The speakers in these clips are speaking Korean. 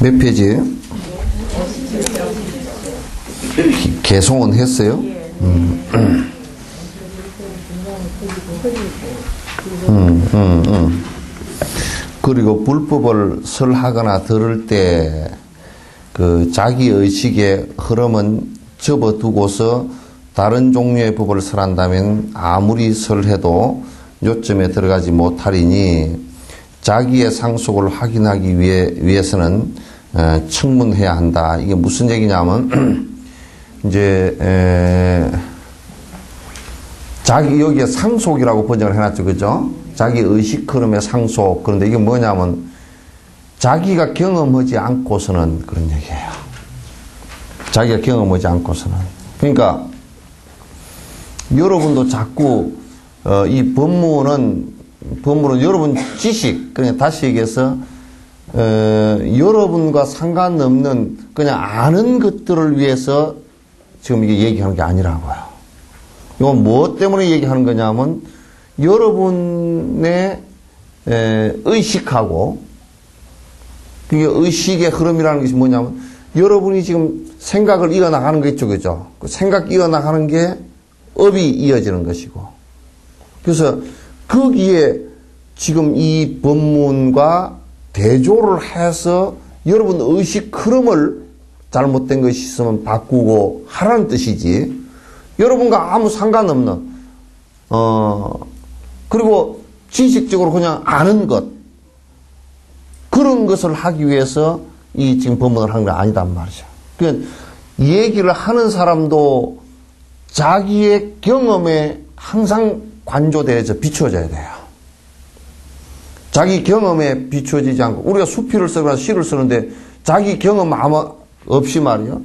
몇 페이지? 개송은 했어요? 그리고 불법을 설하거나 들을 때 그 자기 의식의 흐름은 접어두고서 다른 종류의 법을 설한다면 아무리 설해도 요점에 들어가지 못하리니 자기의 상속을 확인하기 위해서는 청문해야 한다. 이게 무슨 얘기냐면 이제 자기 여기에 상속이라고 번역을 해놨죠, 그죠? 자기 의식 흐름의 상속. 그런데 이게 뭐냐면 자기가 경험하지 않고서는 그런 얘기예요. 자기가 경험하지 않고서는. 그러니까 여러분도 자꾸 이 법문은 여러분 지식, 그러니까 다시 얘기해서 여러분과 상관없는 그냥 아는 것들을 위해서 지금 이게 얘기하는 게 아니라고요. 이건 무엇 때문에 얘기하는 거냐면 여러분의 의식하고, 그게 의식의 흐름이라는 것이 뭐냐면 여러분이 지금 생각을 이어나가는 거 있죠, 그죠? 그 생각 이어나가는 게 업이 이어지는 것이고, 그래서 거기에 지금 이 법문과 대조를 해서 여러분 의식 흐름을 잘못된 것이 있으면 바꾸고 하라는 뜻이지, 여러분과 아무 상관없는 그리고 지식적으로 그냥 아는 것, 그런 것을 하기 위해서 이 지금 법문을 한 게 아니단 말이죠. 그러니까 얘기를 하는 사람도 자기의 경험에 항상 관조되어져 비추어져야 돼요. 자기 경험에 비추어지지 않고, 우리가 수필을 쓰거나 시를 쓰는데 자기 경험 아마 없이 말이요,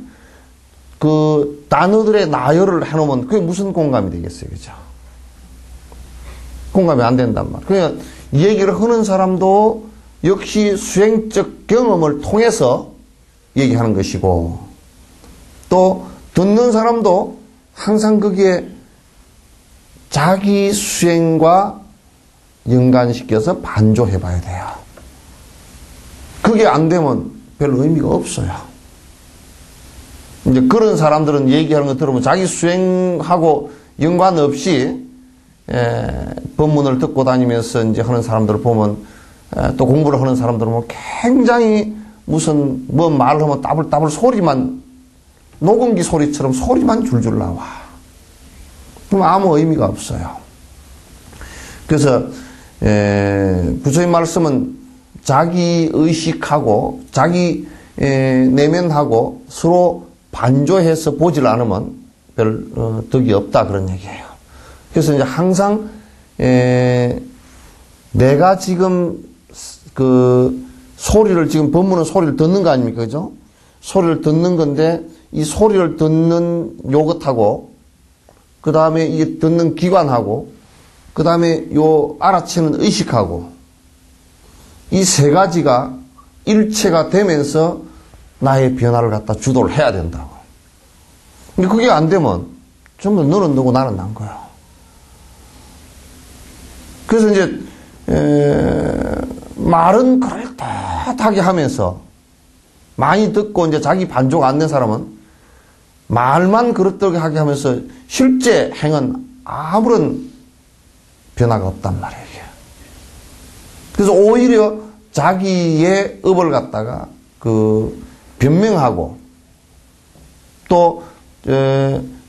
그 단어들의 나열을 해놓으면 그게 무슨 공감이 되겠어요, 그죠? 공감이 안 된단 말이에요. 그러니까 얘기를 하는 사람도 역시 수행적 경험을 통해서 얘기하는 것이고, 또 듣는 사람도 항상 거기에 자기 수행과 연관시켜서 반조해 봐야 돼요. 그게 안 되면 별 의미가 없어요. 이제 그런 사람들은 얘기하는 거 들으면 자기 수행하고 연관 없이 법문을 듣고 다니면서 이제 하는 사람들을 보면, 또 공부를 하는 사람들은 뭐 굉장히 무슨 뭐 말을 하면 따블따블 소리만, 녹음기 소리처럼 소리만 줄줄 나와. 그럼 아무 의미가 없어요. 그래서 부처님 말씀은 자기 의식하고 자기 내면하고 서로 반조해서 보질 않으면 별 덕이 없다, 그런 얘기예요. 그래서 이제 항상 내가 지금 그 소리를, 지금 법문은 소리를 듣는 거 아닙니까, 그죠? 소리를 듣는 건데 이 소리를 듣는 요것하고, 그 다음에 이 듣는 기관하고, 그 다음에 요 알아채는 의식하고, 이 세 가지가 일체가 되면서 나의 변화를 갖다 주도를 해야 된다고. 근데 그게 안 되면 전부 너는 너고 나는 난 거야. 그래서 이제 말은 그럴듯하게 하면서 많이 듣고 이제 자기 반조가 안 된 사람은 말만 그럴듯하게 하면서 실제 행은 아무런 변화가 없단 말이에요. 그래서 오히려 자기의 업을 갖다가 그 변명하고, 또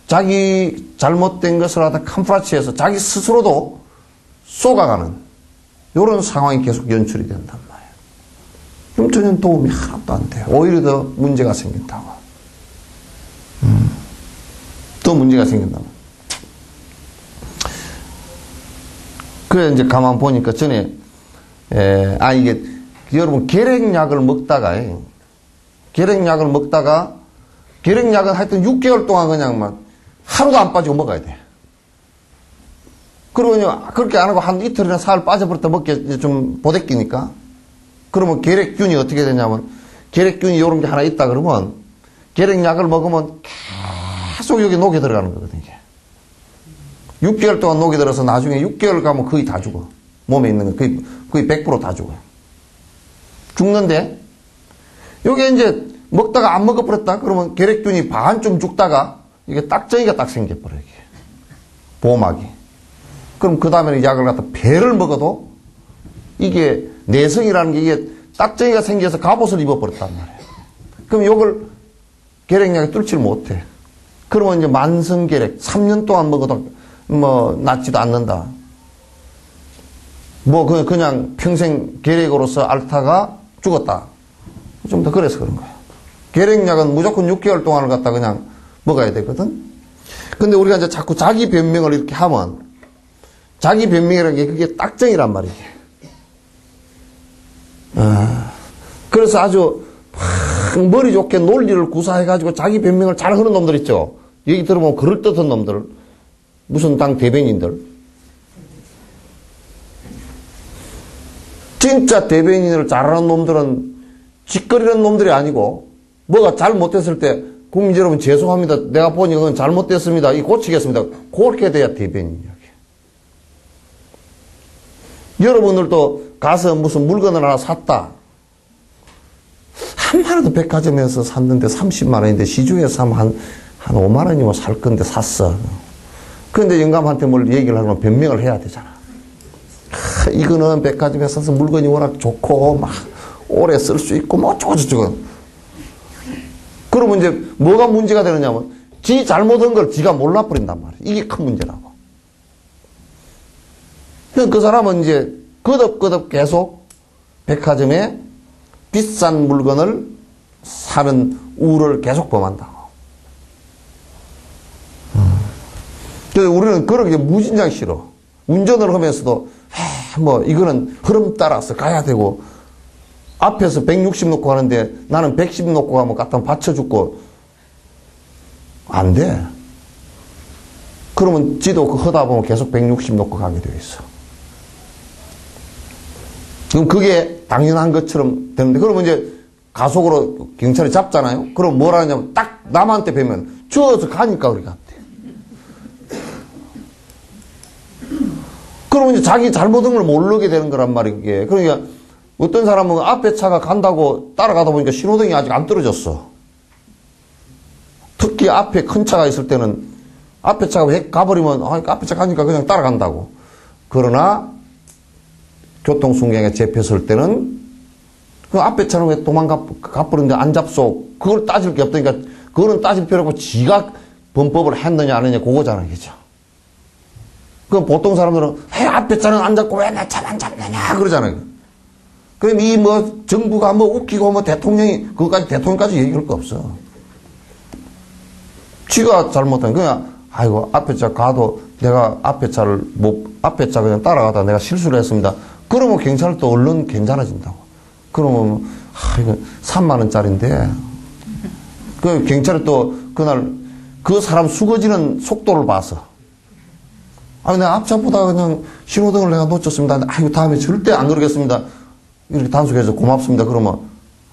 자기 잘못된 것을 갖다 캄프라치해서 자기 스스로도 쏘가가는 이런 상황이 계속 연출이 된단 말이에요. 그럼 전혀 도움이 하나도 안 돼요. 오히려 더 문제가 생긴다고. 또 문제가 생긴다고. 그래 이제 가만 보니까 전에 이게 여러분 계량약을 먹다가 계량약은 하여튼 6개월 동안 그냥 막 하루도 안 빠지고 먹어야 돼. 그러면 그렇게 안 하고 한 이틀이나 사흘 빠져버렸다 먹게 좀 보대끼니까. 그러면 계략균이 어떻게 되냐면, 계략균이 이런 게 하나 있다 그러면, 계략약을 먹으면 계속 여기 녹이 들어가는 거거든요. 6개월 동안 녹이 들어서 나중에 6개월 가면 거의 다 죽어. 몸에 있는 거 거의 100% 다 죽어요. 죽는데, 요게 이제 먹다가 안 먹어버렸다 그러면 계략균이 반쯤 죽다가 이게 딱정이가 딱 생겨버려요. 이게. 보호막이. 그럼 그 다음에는 약을 갖다 배를 먹어도 이게 내성이라는 게 이게 딱정이가 생겨서 갑옷을 입어버렸단 말이에요. 그럼 요걸 계략약이 뚫지를 못해. 그러면 이제 만성계략 3년 동안 먹어도 뭐 낫지도 않는다. 뭐 그냥 평생 계략으로서 앓다가 죽었다. 좀 더 그래서 그런 거예요. 계략약은 무조건 6개월 동안을 갖다 그냥 먹어야 되거든. 근데 우리가 이제 자꾸 자기 변명을 이렇게 하면 자기 변명이라는 게 그게 딱정이란 말이지. 그래서 아주 머리 좋게 논리를 구사해가지고 자기 변명을 잘 하는 놈들 있죠. 얘기 들어보면 그럴듯한 놈들. 무슨 당 대변인들. 진짜 대변인을 잘하는 놈들은 짓거리는 놈들이 아니고 뭐가 잘못됐을 때 국민 여러분 죄송합니다. 내가 보니 그건 잘못됐습니다. 이 고치겠습니다. 그렇게 돼야 대변인이야. 여러분들도 가서 무슨 물건을 하나 샀다. 한마라도 백화점에서 샀는데 30만 원인데 시중에서 사면 한 5만 원이면 살 건데 샀어. 그런데 영감한테 뭘 얘기를 하면 변명을 해야 되잖아. 이거는 백화점에서 사서 물건이 워낙 좋고 막 오래 쓸 수 있고 뭐 어쩌고저쩌고. 그러면 이제 뭐가 문제가 되느냐면 지 잘못한 걸 지가 몰라버린단 말이야. 이게 큰 문제라고. 그 사람은 이제 거듭거듭 계속 백화점에 비싼 물건을 사는 우를 계속 범한다고. 그래서 우리는 그런 게 무진장 싫어. 운전을 하면서도 뭐 이거는 흐름 따라서 가야 되고 앞에서 160 놓고 가는데 나는 110 놓고 가면 갖다 받쳐 죽고 안 돼. 그러면 지도 그 하다 보면 계속 160 놓고 가게 되어 있어. 그럼 그게 당연한 것처럼 되는데, 그러면 이제 가속으로 경찰이 잡잖아요? 그럼 뭐라 하냐면 딱 남한테 뵈면 저어서 가니까 우리가 안 돼. 그러면 이제 자기 잘못한 걸 모르게 되는 거란 말이에요, 그게. 그러니까 어떤 사람은 앞에 차가 간다고 따라가다 보니까 신호등이 아직 안 떨어졌어. 특히 앞에 큰 차가 있을 때는 앞에 차가 가버리면 앞에 차 가니까 그냥 따라간다고. 그러나 교통순경에 잡혔을 때는 그 앞에 차는 왜 도망가버리는데 안 잡소? 그걸 따질 게 없다니까. 그거는 따질 필요 없고 지가 범법을 했느냐 안 했느냐 그거잖아요. 그죠? 그 보통 사람들은 앞에 차는 안 잡고 왜 내 차만 잡느냐 그러잖아요. 그럼 이 뭐 정부가 뭐 웃기고 뭐 대통령이 그거까지 대통령까지 얘기할 거 없어. 지가 잘못한 그냥 아이고 앞에 차 가도 내가 앞에 차를 앞에 차 그냥 따라가다 내가 실수를 했습니다. 그러면 경찰도 얼른 괜찮아진다고. 그러면 이거 3만 원짜리인데 그 경찰이 또 그날 그 사람 수거지는 속도를 봐서 내가 앞차보다 그냥 신호등을 내가 놓쳤습니다. 아이고 다음에 절대 안 그러겠습니다. 이렇게 단속해서 고맙습니다. 그러면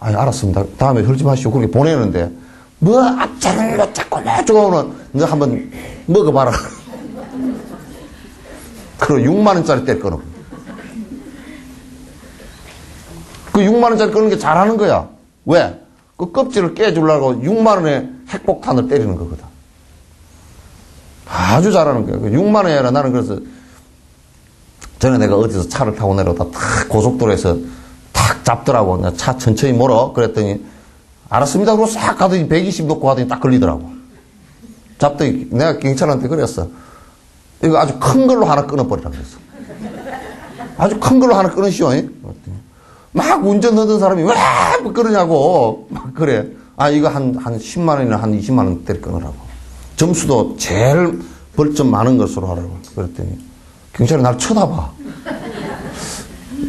알았습니다. 다음에 그러지 마시오. 그렇게 보내는데 뭐 앞차를 못 잡고 뭐 저거는 너 한번 먹어봐라. 그리고 6만 원짜리 뗄 거는. 그 6만 원짜리 끄는 게 잘하는 거야. 왜? 그 껍질을 깨주려고 6만 원에 핵폭탄을 때리는 거거든. 아주 잘하는 거야. 6만 원이 아니라 나는 그래서 전에 내가 어디서 차를 타고 내려오다 탁 고속도로에서 탁 잡더라고. 내가 차 천천히 몰어. 그랬더니 알았습니다. 그러고 싹 가더니 120 놓고 가더니 딱 걸리더라고. 잡더니 내가 경찰한테 그랬어. 이거 아주 큰 걸로 하나 끊어버리라 그랬어. 아주 큰 걸로 하나 끊으시오. 막 운전하던 사람이 왜 그러냐고. 막 그래. 이거 한 10만 원이나 한 20만 원짜리 끊으라고. 점수도 제일 벌점 많은 것으로 하라고. 그랬더니 경찰이 날 쳐다봐.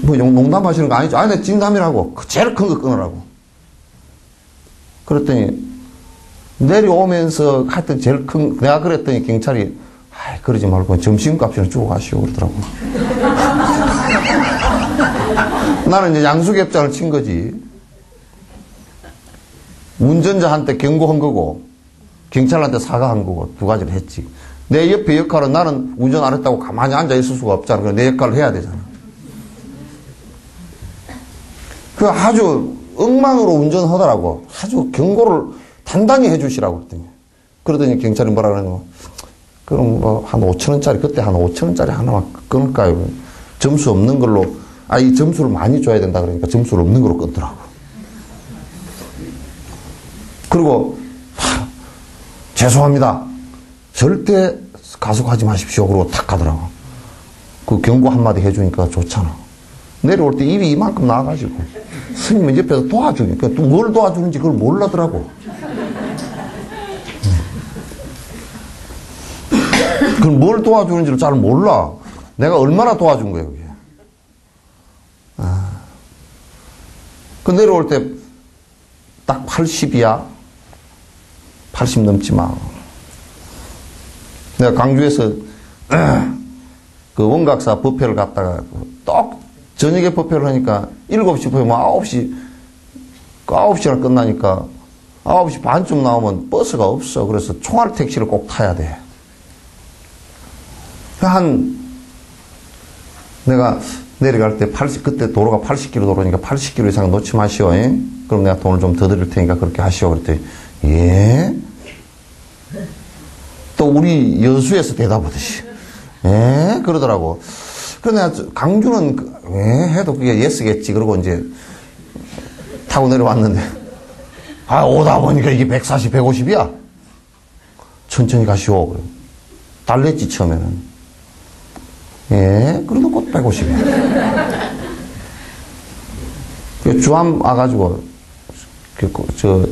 뭐 농담하시는 거 아니죠? 내 진담이라고. 제일 큰 거 끊으라고. 그랬더니 내려오면서 하여튼 제일 큰, 내가 그랬더니 경찰이 아이, 그러지 말고 점심값이나 주고 가시오. 그러더라고. 나는 이제 양수ገብ장을 친 거지. 운전자한테 경고한 거고, 경찰한테 사과한 거고, 두 가지를 했지. 내 옆에 역할은 나는 운전 안 했다고 가만히 앉아 있을 수가 없잖아. 내 역할을 해야 되잖아. 그 아주 엉망으로 운전하더라고. 아주 경고를 단단히 해주시라고 그랬더니. 그러더니 경찰이 뭐라 그러냐면, 그럼 뭐 한 5,000원짜리, 그때 한 5,000원짜리 하나만 끊을까요? 점수 없는 걸로, 이 점수를 많이 줘야 된다 그러니까 점수를 없는 걸로 끊더라고. 그리고, 죄송합니다. 절대 가속하지 마십시오. 그러고 탁 가더라고. 그 경고 한마디 해주니까 좋잖아. 내려올 때 입이 이만큼 나와가지고. 스님은 옆에서 도와주니까 또 뭘 도와주는지 그걸 몰라더라고. 그걸 뭘 도와주는지를 잘 몰라. 내가 얼마나 도와준 거야, 그게. 그 내려올 때 딱 80이야. 80 넘지 마. 내가 강주에서 그 원각사 법회를 갔다가 딱 저녁에 법회를 하니까 7시 법회 뭐 9시나 끝나니까 9시 반쯤 나오면 버스가 없어. 그래서 총알 택시를 꼭 타야 돼. 내가 내려갈 때 그때 도로가 80km 도로니까 80km 이상 놓지 마시오. 그럼 내가 돈을 좀 더 드릴 테니까 그렇게 하시오. 그랬더니, 예? 또 우리 여수에서 대답하듯이, 예? 그러더라고. 그래서 내가 강주는, 예? 해도 그게 예스겠지. 그러고 이제 타고 내려왔는데, 오다 보니까 이게 140, 150이야. 천천히 가시오. 달랬지, 처음에는. 예? 그래도 곧 150이야. 주암 와가지고,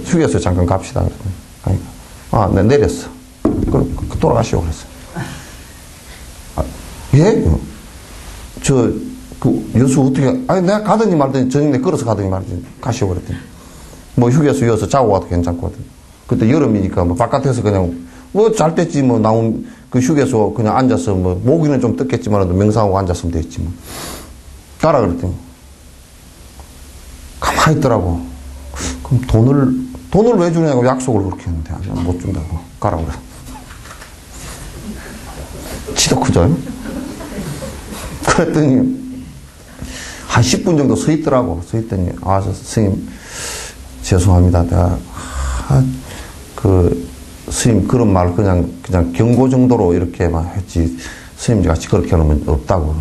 휴게소에 잠깐 갑시다. 그러니까. 네, 내렸어. 그럼 돌아가시오. 그랬어. 예? 여수 어떻게, 내가 가더니 말더니 저녁에 걸어서 가더니 말더니 가시오. 그랬더니. 뭐 휴게소 이어서 자고 와도 괜찮거든. 그때 여름이니까 뭐 바깥에서 그냥, 잘 됐지. 뭐 나온 그 휴게소 그냥 앉아서 뭐, 모기는 좀 뜯겠지만 명상하고 앉았으면 됐지 뭐. 가라 그랬더니. 가만히 있더라고. 그럼 돈을 왜 주냐고 약속을 그렇게 했는데, 못 준다고. 가라고 그래. 지도 크죠? 그랬더니, 한 10분 정도 서 있더라고. 서 있더니, 스님, 죄송합니다. 내가, 스님 그런 말 그냥 경고 정도로 이렇게만 했지, 스님 같이 그렇게 하면 없다고.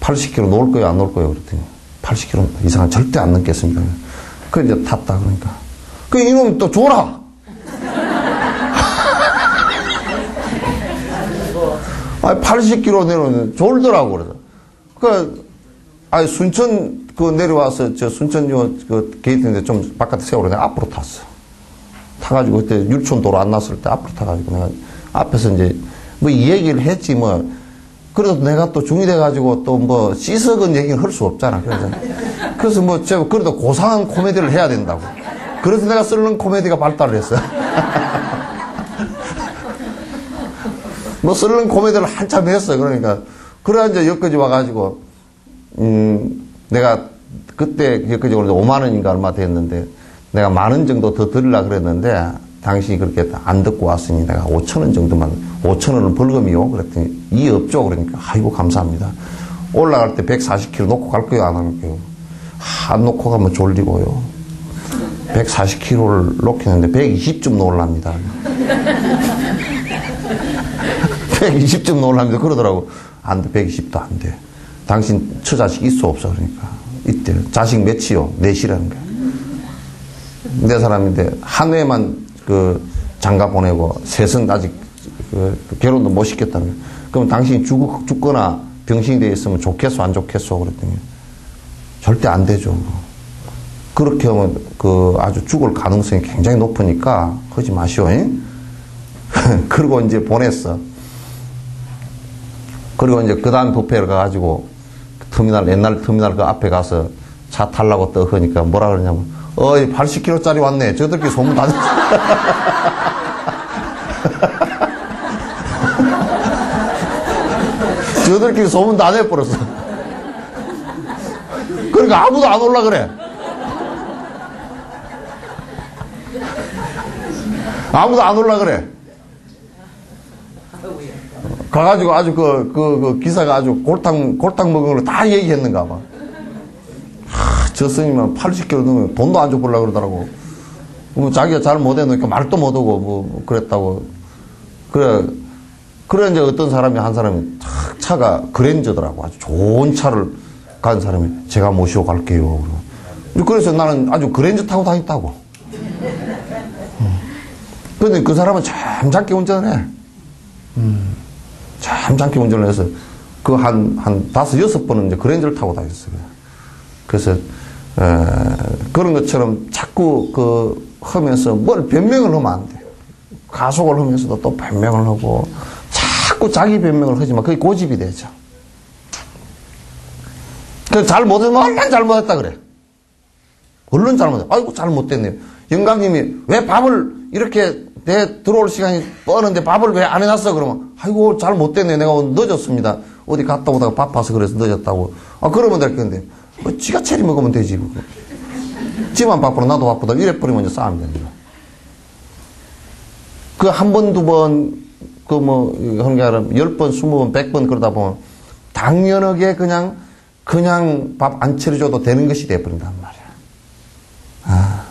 80km 놓을 거예요, 안 놓을 거예요? 그랬더니, 80km 이상은 절대 안 넘겠습니다. 그래, 이제 탔다, 그러니까. 이놈 또 줘라! 아니, 80km 내려오면 졸더라고, 그래서. 순천, 내려와서, 순천 게이트인데 좀 바깥에 세우러 내가 앞으로 탔어. 타가지고, 그때 율촌도로 안 났을 때 앞으로 타가지고 내가 앞에서 이제, 이 얘기를 했지, 그래도 내가 또 중이 돼가지고 또 씻어건 얘기는 할 수 없잖아. 그래서 제가 그래도 고상한 코미디를 해야 된다고. 그래서 내가 쓰는 코미디가 발달을 했어. 쓰는 코미디를 한참 했어. 그러니까. 그래, 이제 여기까지 와가지고, 내가 그때 여기까지 오는데 5만원인가 얼마 됐는데, 내가 10,000원 정도 더 드리려고 그랬는데, 당신이 그렇게 안 듣고 왔으니 내가 5,000원 정도만, 5,000원은 벌금이요? 그랬더니, 이 없죠? 그러니까, 아이고, 감사합니다. 올라갈 때 140km 놓고 갈 거예요? 안 할게요? 안 놓고 가면 졸리고요. 140km를 놓기는데 120쯤 놓으랍니다. 120쯤 놓으랍니다. 그러더라고. 안 돼, 120도 안 돼. 당신 처자식 있어, 없어? 그러니까. 이때. 자식 몇이요? 넷이라는 거야. 네 사람인데, 한 해만 장가 보내고, 셋은 아직 결혼도 못 시켰다는 거야. 그럼 당신이 죽거나 병신이 되어 있으면 좋겠어, 안 좋겠어? 그랬더니, 절대 안 되죠. 그렇게 하면 아주 죽을 가능성이 굉장히 높으니까 하지 마시오. 그리고 이제 보냈어. 그리고 이제 그 다음 부페를 가가지고 옛날 터미널 그 앞에 가서 차 타려고 또 하니까 뭐라 그러냐면, 80km짜리 왔네. 저들끼리 소문 다 냈어. 저들끼리 소문 다 내버렸어. 그러니까 아무도 안 올라 그래. 아무도 안 올라 그래. 가가지고 아주 그 기사가 아주 골탕 먹은 걸로 다 얘기했는가 봐. 저 스님은 80kg 넘으면 돈도 안 줘보려고 그러더라고. 뭐 자기가 잘 못해놓으니까 말도 못하고 뭐 그랬다고. 그래 이제 어떤 사람이 한 사람이 차가 그랜저더라고. 아주 좋은 차를 간 사람이 제가 모시고 갈게요. 그래서 나는 아주 그랜저 타고 다녔다고. 근데 그 사람은 잠잠게 운전을 해. 잠잠게 운전을 해서 그 한 5-6번은 이제 그랜저를 타고 다녔어요. 그래서 그런 것처럼 자꾸 하면서 뭘 변명을 하면 안 돼. 가속을 하면서도 또 변명을 하고 자꾸 자기 변명을 하지만 그게 고집이 되죠. 그래서 잘못하면 얼른 잘못했다 그래. 얼른 잘못했다. 아이고 잘못됐네요. 영감님이 왜 밥을 이렇게 내 들어올 시간이 뻔한데 밥을 왜 안 해놨어? 그러면 아이고 잘못됐네. 내가 오늘 늦었습니다. 어디 갔다 오다가 바빠서 그래서 늦었다고. 그러면 될 건데 지가 체리 먹으면 되지. 지만 바쁘다 나도 바쁘다 이래버리면 이제 싸움이 됩니다. 그 한 번, 두 번, 하는 게 아니라 10번, 20번, 100번 그러다 보면 당연하게 그냥 밥 안 차려줘도 되는 것이 돼버린단 말이야.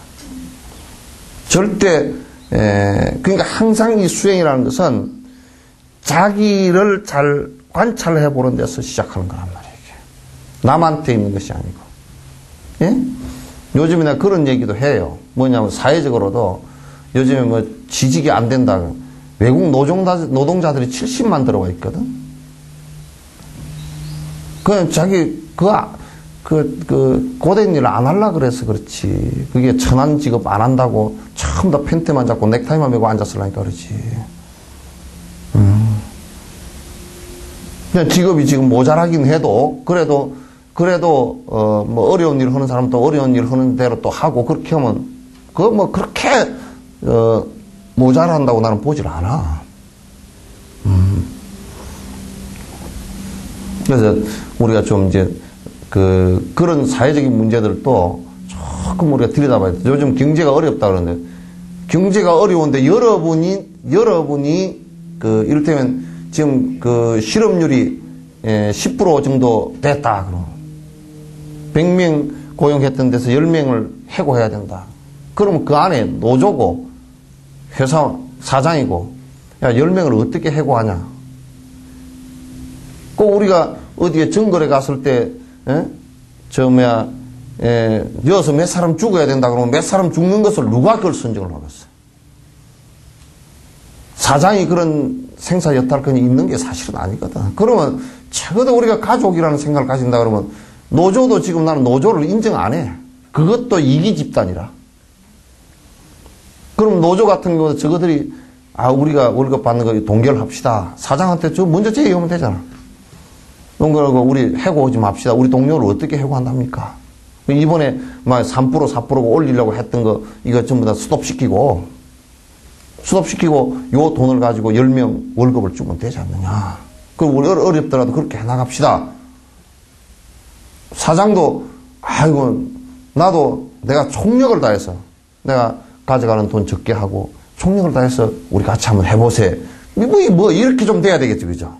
절대, 그러니까 항상 이 수행이라는 것은 자기를 잘 관찰해 보는 데서 시작하는 거란 말이에요. 남한테 있는 것이 아니고. 예? 요즘에 내가 그런 얘기도 해요. 뭐냐면 사회적으로도 요즘에 뭐 취직이 안 된다. 외국 노동자들이 70만 들어와 있거든. 그냥 자기 고된 일을 안 하려고 그래서 그렇지. 그게 천한 직업 안 한다고 처음 다 팬티만 잡고 넥타이만 메고 앉았으려니까 그렇지. 그냥 직업이 지금 모자라긴 해도 그래도 뭐 어려운 일 하는 사람도 어려운 일 하는 대로 또 하고 그렇게 하면 그거 뭐 그렇게 모자란다고 나는 보질 않아. 그래서 우리가 좀 이제 그런 사회적인 문제들도 조금 우리가 들여다봐야 돼. 요즘 경제가 어렵다 그러는데 경제가 어려운데 여러분이 이를테면 지금 실업률이 10% 정도 됐다 그러면 100명 고용했던 데서 10명을 해고해야 된다. 그러면 그 안에 노조고 회사 사장이고 야 10명을 어떻게 해고하냐. 꼭 우리가 어디에 정글에 갔을 때 여기서 몇 사람 죽어야 된다 그러면 몇 사람 죽는 것을 누가 그걸 선정을 하겠어. 사장이 그런 생사 여탈권이 있는 게 사실은 아니거든. 그러면 적어도 우리가 가족이라는 생각을 가진다 그러면 노조도 지금 나는 노조를 인정 안 해. 그것도 이기 집단이라. 그럼 노조 같은 경우도 저거들이 우리가 월급 받는 거 동결합시다. 사장한테 먼저 제의하면 되잖아. 그러고 우리 해고하지 맙시다. 우리 동료를 어떻게 해고한답니까? 이번에 막 3% 4% 올리려고 했던 거 이거 전부 다 스톱시키고 요 돈을 가지고 10명 월급을 주면 되지 않느냐. 그럼 우리 어렵더라도 그렇게 해나갑시다. 사장도 아이고 나도 내가 총력을 다해서 내가 가져가는 돈 적게 하고 총력을 다해서 우리 같이 한번 해보세. 뭐 이렇게 좀 돼야 되겠죠. 그죠?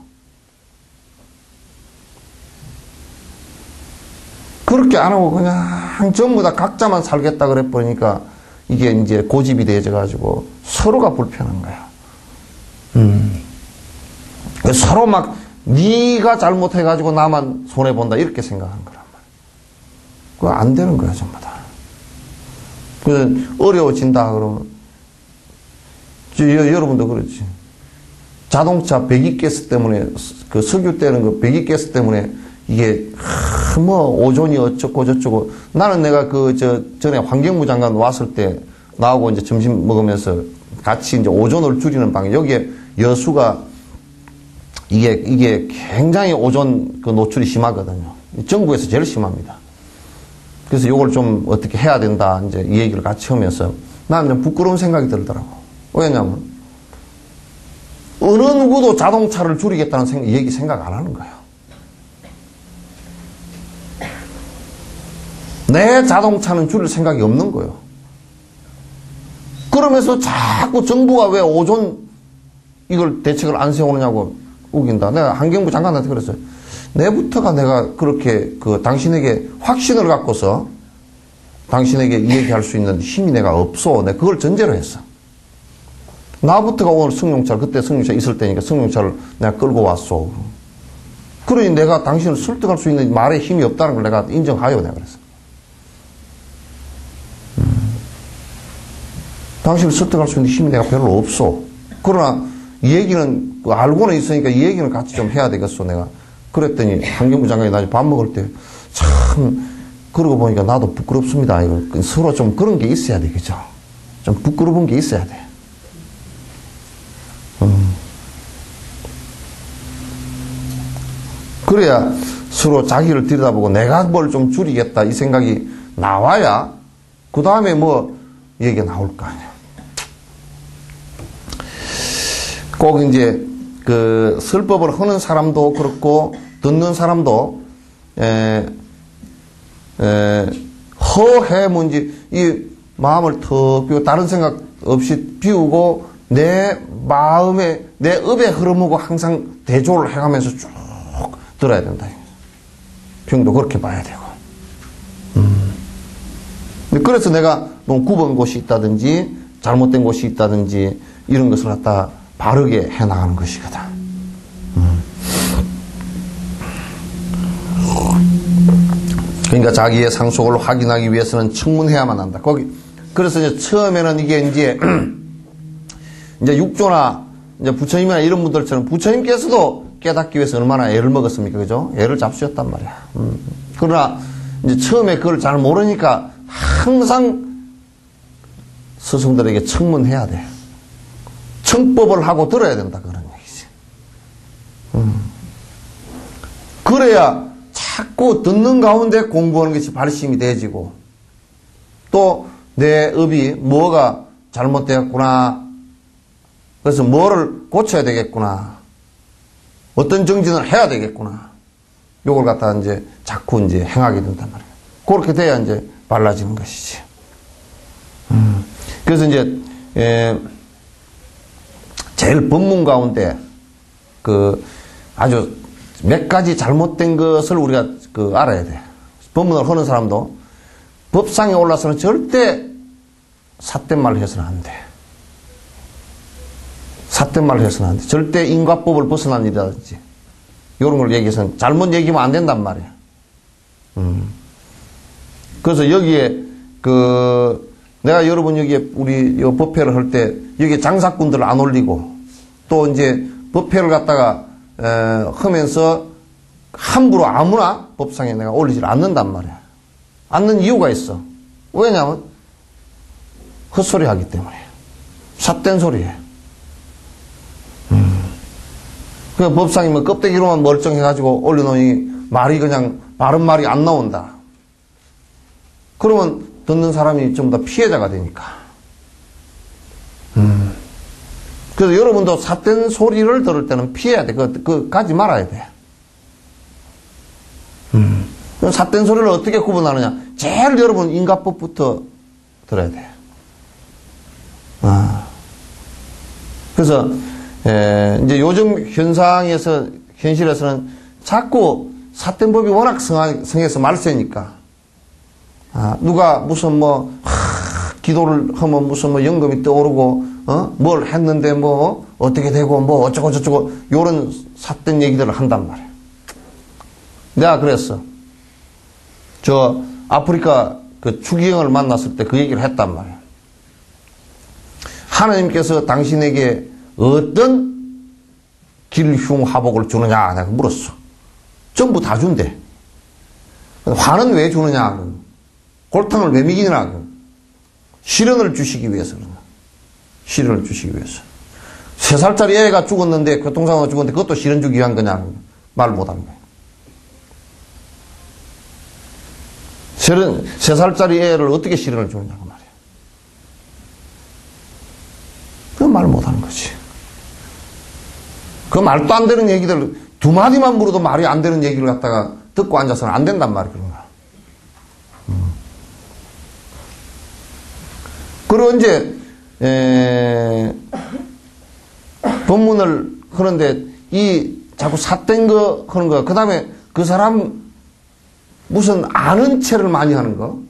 그렇게 안 하고 그냥 전부 다 각자만 살겠다 그래 버리니까 이게 이제 고집이 되어져가지고 서로가 불편한 거야. 서로 막 네가 잘못해가지고 나만 손해본다 이렇게 생각하는 거란 말이야. 그거 안 되는 거야 전부 다. 어려워진다 그러면 여러분도 그렇지. 자동차 배기가스 때문에 그 석유 떼는 거 배기가스 때문에 이게 오존이 어쩌고 저쩌고. 나는 내가 전에 환경부 장관 왔을 때 나하고 이제 점심 먹으면서 같이 이제 오존을 줄이는 방에 여기에 여수가 이게 굉장히 오존 노출이 심하거든요. 전국에서 제일 심합니다. 그래서 이걸 좀 어떻게 해야 된다 이제 이 얘기를 같이 하면서 나는 좀 부끄러운 생각이 들더라고. 왜냐면 어느 누구도 자동차를 줄이겠다는 얘기 생각 안 하는 거예요. 내 자동차는 줄일 생각이 없는 거예요. 그러면서 자꾸 정부가 왜 오존 이걸 대책을 안 세우느냐고 우긴다. 내가 환경부 장관한테 그랬어요. 내부터가 내가 그렇게 당신에게 확신을 갖고서 당신에게 얘기할 수 있는 힘이 내가 없어. 내가 그걸 전제로 했어. 나부터가 오늘 그때 승용차 있을 때니까 승용차를 내가 끌고 왔어. 그러니 내가 당신을 설득할 수 있는 말에 힘이 없다는 걸 내가 인정하여. 내가 그랬어. 당신을 설득할 수 있는 힘이 내가 별로 없어. 그러나 이 얘기는 알고는 있으니까 이 얘기는 같이 좀 해야 되겠어. 내가 그랬더니 환경부 장관이 나중에 밥 먹을 때 참 그러고 보니까 나도 부끄럽습니다. 이거 서로 좀 그런 게 있어야 돼. 그죠? 좀 부끄러운 게 있어야 돼. 그래야 서로 자기를 들여다보고 내가 뭘 좀 줄이겠다 이 생각이 나와야 그 다음에 뭐 얘기가 나올 거 아니야. 꼭 이제 설법을 하는 사람도 그렇고 듣는 사람도 허해 문제 이 마음을 턱 비우고 다른 생각 없이 비우고 내 마음에 내 업에 흐름하고 항상 대조를 해가면서 쭉 들어야 된다. 병도 그렇게 봐야 되고. 그래서 내가 뭐 굽은 곳이 있다든지 잘못된 곳이 있다든지 이런 것을 갖다 바르게 해나가는 것이거든. 그러니까 자기의 상속을 확인하기 위해서는 청문해야만 한다. 그래서 이제 처음에는 이게 이제 육조나 이제 부처님이나 이런 분들처럼 부처님께서도 깨닫기 위해서 얼마나 애를 먹었습니까? 그죠? 애를 잡수셨단 말이야. 그러나 이제 처음에 그걸 잘 모르니까 항상 스승들에게 청문해야 돼. 청법을 하고 들어야 된다. 그런 얘기지. 그래야 자꾸 듣는 가운데 공부하는 것이 발심이 되지고 또 내 업이 뭐가 잘못되었구나. 그래서 뭐를 고쳐야 되겠구나. 어떤 정진을 해야 되겠구나. 요걸 갖다 이제 자꾸 이제 행하게 된단 말이에요. 그렇게 돼야 이제 발라지는 것이지. 그래서 이제 제일 법문 가운데 아주 몇 가지 잘못된 것을 우리가 알아야 돼. 법문을 하는 사람도 법상에 올라서는 절대 삿된 말을 해서는 안 돼. 삿된 말을 해서는 안 돼. 절대 인과법을 벗어난 일이라든지 이런 걸 얘기해서는 잘못 얘기하면 안 된단 말이야. 그래서 여기에 내가 여러분 여기에 우리 법회를 할 때 여기에 장사꾼들을 안 올리고 또 이제 법회를 갖다가 하면서 함부로 아무나 법상에 내가 올리질 않는단 말이야. 않는 이유가 있어. 왜냐하면 헛소리 하기 때문에. 삿된 소리해. 그 법상이 뭐 껍데기로만 멀쩡해가지고 올려놓으니 말이 그냥 바른 말이 안 나온다. 그러면 듣는 사람이 좀 더 피해자가 되니까. 그래서 여러분도 삿된 소리를 들을 때는 피해야 돼. 가지 말아야 돼. 그럼 삿된 소리를 어떻게 구분하느냐? 제일 여러분 인과법부터 들어야 돼. 그래서 이제 요즘 현실에서는 자꾸 삿된 법이 워낙 성해서 말세니까. 누가 무슨 기도를 하면 무슨 연금이 떠오르고, 뭘 했는데 어떻게 되고, 어쩌고저쩌고, 요런 삿된 얘기들을 한단 말이야. 내가 그랬어. 아프리카 추기경을 만났을 때 그 얘기를 했단 말이야. 하나님께서 당신에게 어떤 길흉화복을 주느냐, 내가 물었어. 전부 다 준대. 화는 왜 주느냐, 골탕을 왜 먹이느냐, 시련을 주시기 위해서 그런다. 시련을 주시기 위해서. 3살짜리 애가 죽었는데, 교통사고가 죽었는데, 그것도 시련 주기 위한 거냐, 말 못하는 거야. 3살짜리 애를 어떻게 시련을 주느냐고 말이야. 그 말 못하는 거지. 그 말도 안 되는 얘기들, 2마디만 물어도 말이 안 되는 얘기를 갖다가 듣고 앉아서는 안 된단 말이야, 그런 거야. 그리고 이제, 법문을 하는데, 이 자꾸 삿된 거 하는 거, 그 다음에 그 사람 무슨 아는 체를 많이 하는 거,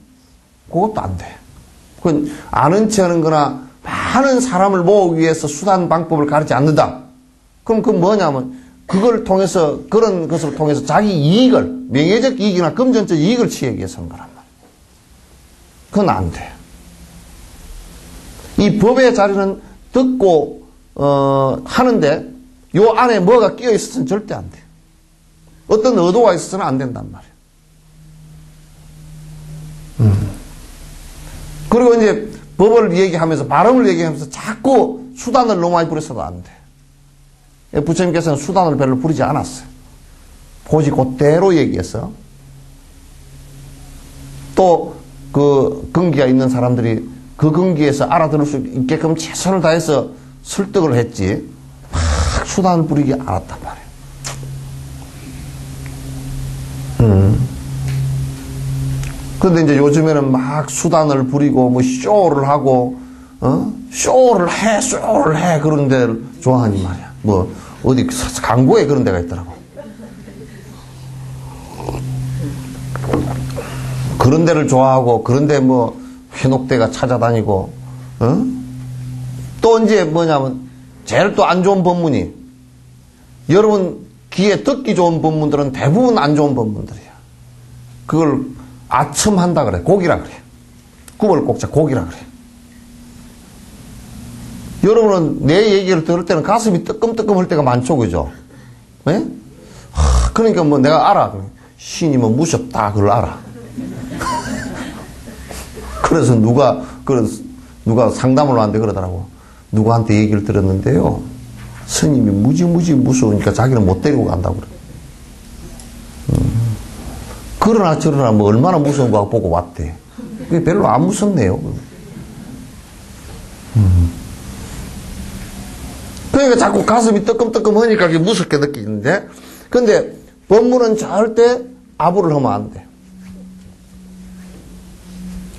그것도 안 돼. 그건 아는 체 하는 거나 많은 사람을 모으기 위해서 수단 방법을 가르치지 않는다. 그럼 그건 뭐냐면, 그걸 통해서, 그런 것을 통해서 자기 이익을, 명예적 이익이나 금전적 이익을 취하기 위해서 하는 거란 말이야. 그건 안 돼. 이 법의 자리는 듣고, 하는데, 요 안에 뭐가 끼어 있어서는 절대 안 돼. 어떤 의도가 있어서는 안 된단 말이야. 그리고 이제 법을 얘기하면서, 발음을 얘기하면서 자꾸 수단을 너무 많이 부려서도 안 돼. 부처님께서는 수단을 별로 부리지 않았어요. 보지 그대로 얘기해서. 또 그 근기가 있는 사람들이 그 근기에서 알아들을 수 있게끔 최선을 다해서 설득을 했지 막 수단을 부리지 않았단 말이에요. 그런데 이제 요즘에는 막 수단을 부리고 뭐 쇼를 하고 쇼를 해 그런 데를 좋아하니 말이야. 뭐 어디 광고에 그런 데가 있더라고. 그런 데를 좋아하고 그런 데 뭐 회녹대가 찾아다니고 또 이제 뭐냐면 제일 또 안 좋은 법문이 여러분 귀에 듣기 좋은 법문들은 대부분 안 좋은 법문들이야. 그걸 아첨한다 그래. 곡이라 그래. 꿈을 꼽자 곡이라 그래. 여러분은 내 얘기를 들을 때는 가슴이 뜨끔뜨끔 할 때가 많죠, 그죠? 예? 그러니까 뭐 내가 알아. 신이 뭐 무섭다, 그걸 알아. 그래서 누가 상담을 하는데 그러더라고. 누구한테 얘기를 들었는데요. 스님이 무지 무서우니까 자기는 못 데리고 간다고 그래. 그러나 저러나 뭐 얼마나 무서운 거 보고 왔대. 그게 별로 안 무섭네요. 그러니까 자꾸 가슴이 뜨끔뜨끔 하니까 그게 무섭게 느끼는데, 근데 법문은 절대 아부를 하면 안 돼.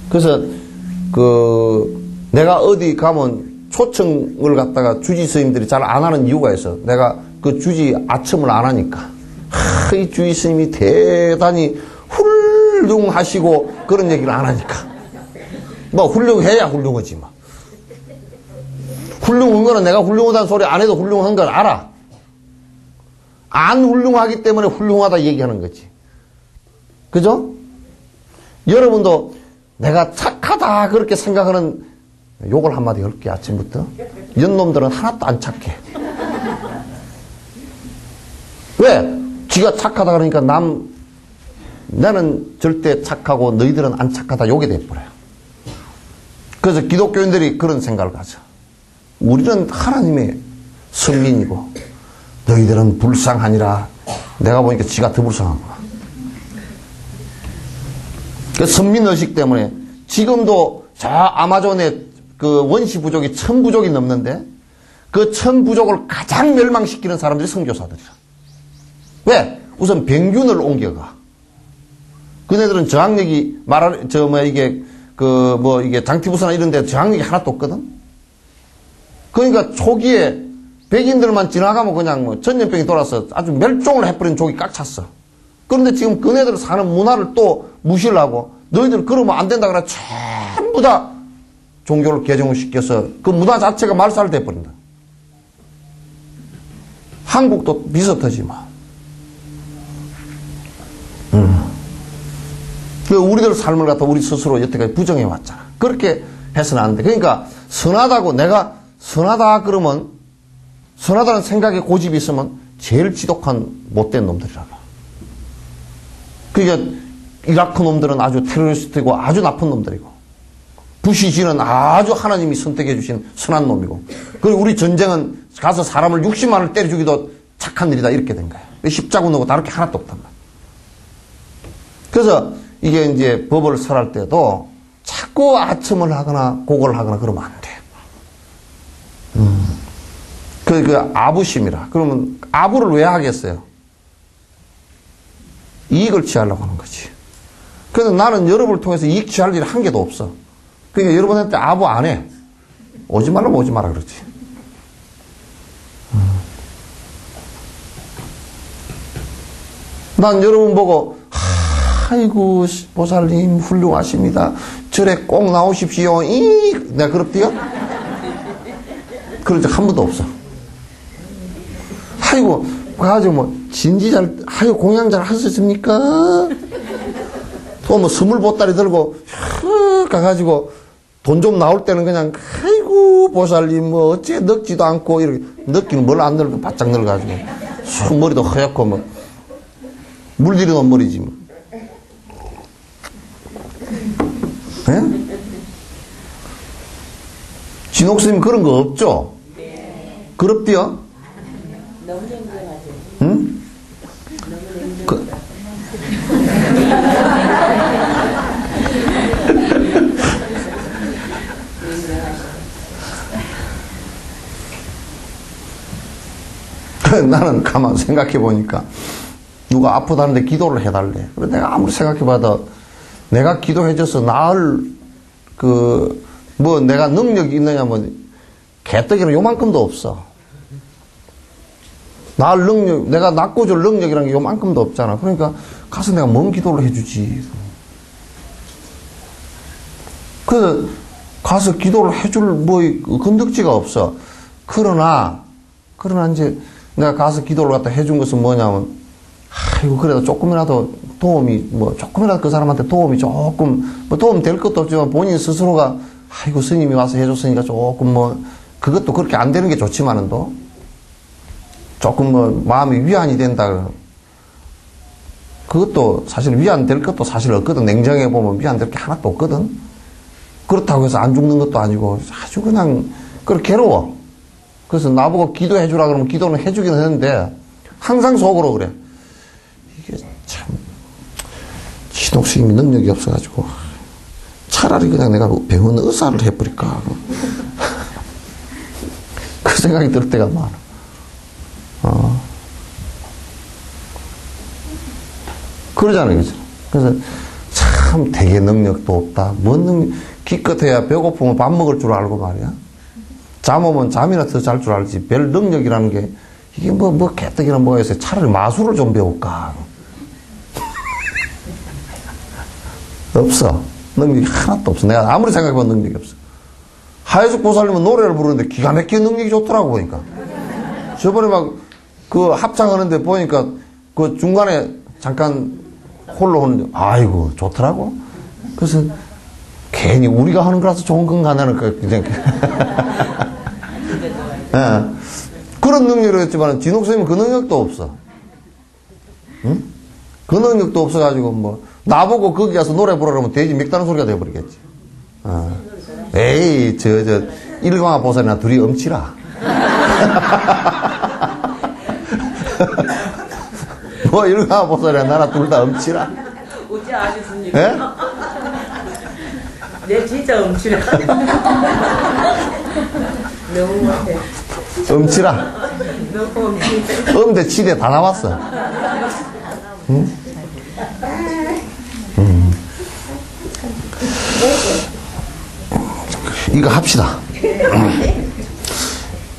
그래서 내가 어디 가면 초청을 갖다가 주지 스님들이 잘 안 하는 이유가 있어. 내가 그 주지 아첨을 안 하니까. 이 주지 스님이 대단히 훌륭하시고 그런 얘기를 안 하니까. 뭐 훌륭해야 훌륭하지 뭐. 훌륭한 거는 내가 훌륭하다는 소리 안 해도 훌륭한 걸 알아. 안 훌륭하기 때문에 훌륭하다 얘기하는 거지. 그죠? 여러분도 내가 착하다 그렇게 생각하는, 욕을 한마디 할게 아침부터. 연놈들은 하나도 안 착해. 왜? 지가 착하다 그러니까 나는 절대 착하고 너희들은 안 착하다 욕이 돼버려요. 그래서 기독교인들이 그런 생각을 가져. 우리는 하나님의 선민이고 너희들은 불쌍하니라. 내가 보니까 지가 더 불쌍하구나. 그 선민의식 때문에 지금도 저 아마존에 그 원시 부족이 1000부족이 넘는데 그 1000부족을 가장 멸망시키는 사람들이 선교사들이야. 왜? 우선 병균을 옮겨가. 그네들은 저항력이 이게 장티부스나 이런 데 저항력이 하나도 없거든. 그러니까 초기에 백인들만 지나가면 그냥 뭐 전염병이 돌아서 아주 멸종을 해버린 족이 꽉 찼어. 그런데 지금 그네들 사는 문화를 또 무시를 하고 너희들 그러면 안 된다 그래 전부 다 종교를 개종을 시켜서 그 문화 자체가 말살을 돼버린다. 한국도 비슷하지만. 우리들 삶을 갖다 우리 스스로 여태까지 부정해 왔잖아. 그렇게 해서는 안 돼. 그러니까 선하다고 내가 선하다 그러면 선하다는 생각에 고집이 있으면 제일 지독한 못된 놈들이라고. 그러니까 이라크 놈들은 아주 테러리스트이고 아주 나쁜 놈들이고 부시지는 아주 하나님이 선택해 주신 선한 놈이고 그리고 우리 전쟁은 가서 사람을 60만을 때려 죽이도 착한 일이다 이렇게 된 거야. 십자군 넣고 다를 게 하나도 없단 말이야. 그래서 이게 이제 법을 설할 때도 자꾸 아첨을 하거나 고걸 하거나 그러면 안 돼. 그 아부심이라. 그러면 아부를 왜 하겠어요? 이익을 취하려고 하는 거지. 그래서 나는 여러분을 통해서 이익 취할 일이 한 개도 없어. 그러니까 여러분한테 아부 안 해. 오지 말라면 오지 마라 그러지. 난 여러분 보고 아이고 보살님 훌륭하십니다. 절에 꼭 나오십시오. 내가 그럽디요? 그런 적 한 번도 없어. 아이고 가가지고 뭐 진지 잘 아이고 공양 잘 하셨습니까? 또 뭐 스물 보따리 들고 가가지고 돈 좀 나올 때는 그냥 아이고 보살님 뭐 어째 늙지도 않고 이렇게 늙기는 뭘 안 늙고 바짝 늙어가지고 쑥 머리도 허옇고 뭐 물들여놓은 머리지 뭐. 예? 진옥스님 그런 거 없죠? 네. 그렇디요? 너무 냉정하죠. 응? 너무 냉정하죠. 나는 가만 생각해 보니까 누가 아프다는데 기도를 해달래. 그래 내가 아무리 생각해봐도 내가 기도해줘서 나을 뭐 내가 능력이 있느냐 뭐 개떡이는 요만큼도 없어. 나을 능력, 내가 낫고 줄 능력이라는 게 요만큼도 없잖아. 그러니까 가서 내가 뭔 기도를 해주지. 그래서 가서 기도를 해줄 뭐 건덕지가 없어. 그러나 이제 내가 가서 기도를 갖다 해준 것은 뭐냐면 아이고 그래도 조금이라도 도움이 조금이라도 그 사람한테 도움이 조금 도움 될 것도 없지만 본인 스스로가 아이고 스님이 와서 해줬으니까 조금 그것도 그렇게 안 되는 게 좋지만은도 조금 마음이 위안이 된다. 그것도 사실 위안 될 것도 사실 없거든. 냉정해 보면 위안 될 게 하나도 없거든. 그렇다고 해서 안 죽는 것도 아니고 아주 그냥 괴로워. 그래서 나보고 기도해 주라 그러면 기도는 해주긴 하는데 항상 속으로 그래. 이게 참 진옥스님이 능력이 없어가지고 차라리 그냥 내가 병원 의사를 해버릴까. 그 생각이 들 때가 많아. 그러잖아요. 그죠? 그래서 참 되게 능력도 없다. 뭔 능력, 기껏해야 배고프면 밥 먹을 줄 알고 말이야. 잠 오면 잠이나 더 잘 줄 알지. 별 능력이라는 게 이게 개떡이나 뭐가 있어요. 차라리 마술을 좀 배울까. 없어. 능력이 하나도 없어. 내가 아무리 생각해봐도 능력이 없어. 하예숙 보살님은 노래를 부르는데 기가 막히게 능력이 좋더라고 보니까. 저번에 그 합창하는데 보니까 그 중간에 잠깐 홀로 오는데 아이고 좋더라고. 그래서 괜히 우리가 하는 거라서 좋은 건가 나는 그냥 예. 그런 능력을 했지만 진옥스님은 그 능력도 없어. 응? 그 능력도 없어가지고 나보고 거기 가서 노래 부르라면 돼지 멱다는 소리가 돼버리겠지. 에이 일광화 보살이나 둘이 엄치라. 일광화 보살이나 나나 둘 다 엄치라. 어찌 아셨습니까? 예? 네 진짜 엄치라. 너무 못해. 엄치라. 너무 엄치라. 엄대 치대 다 나왔어. 응? 이거 합시다.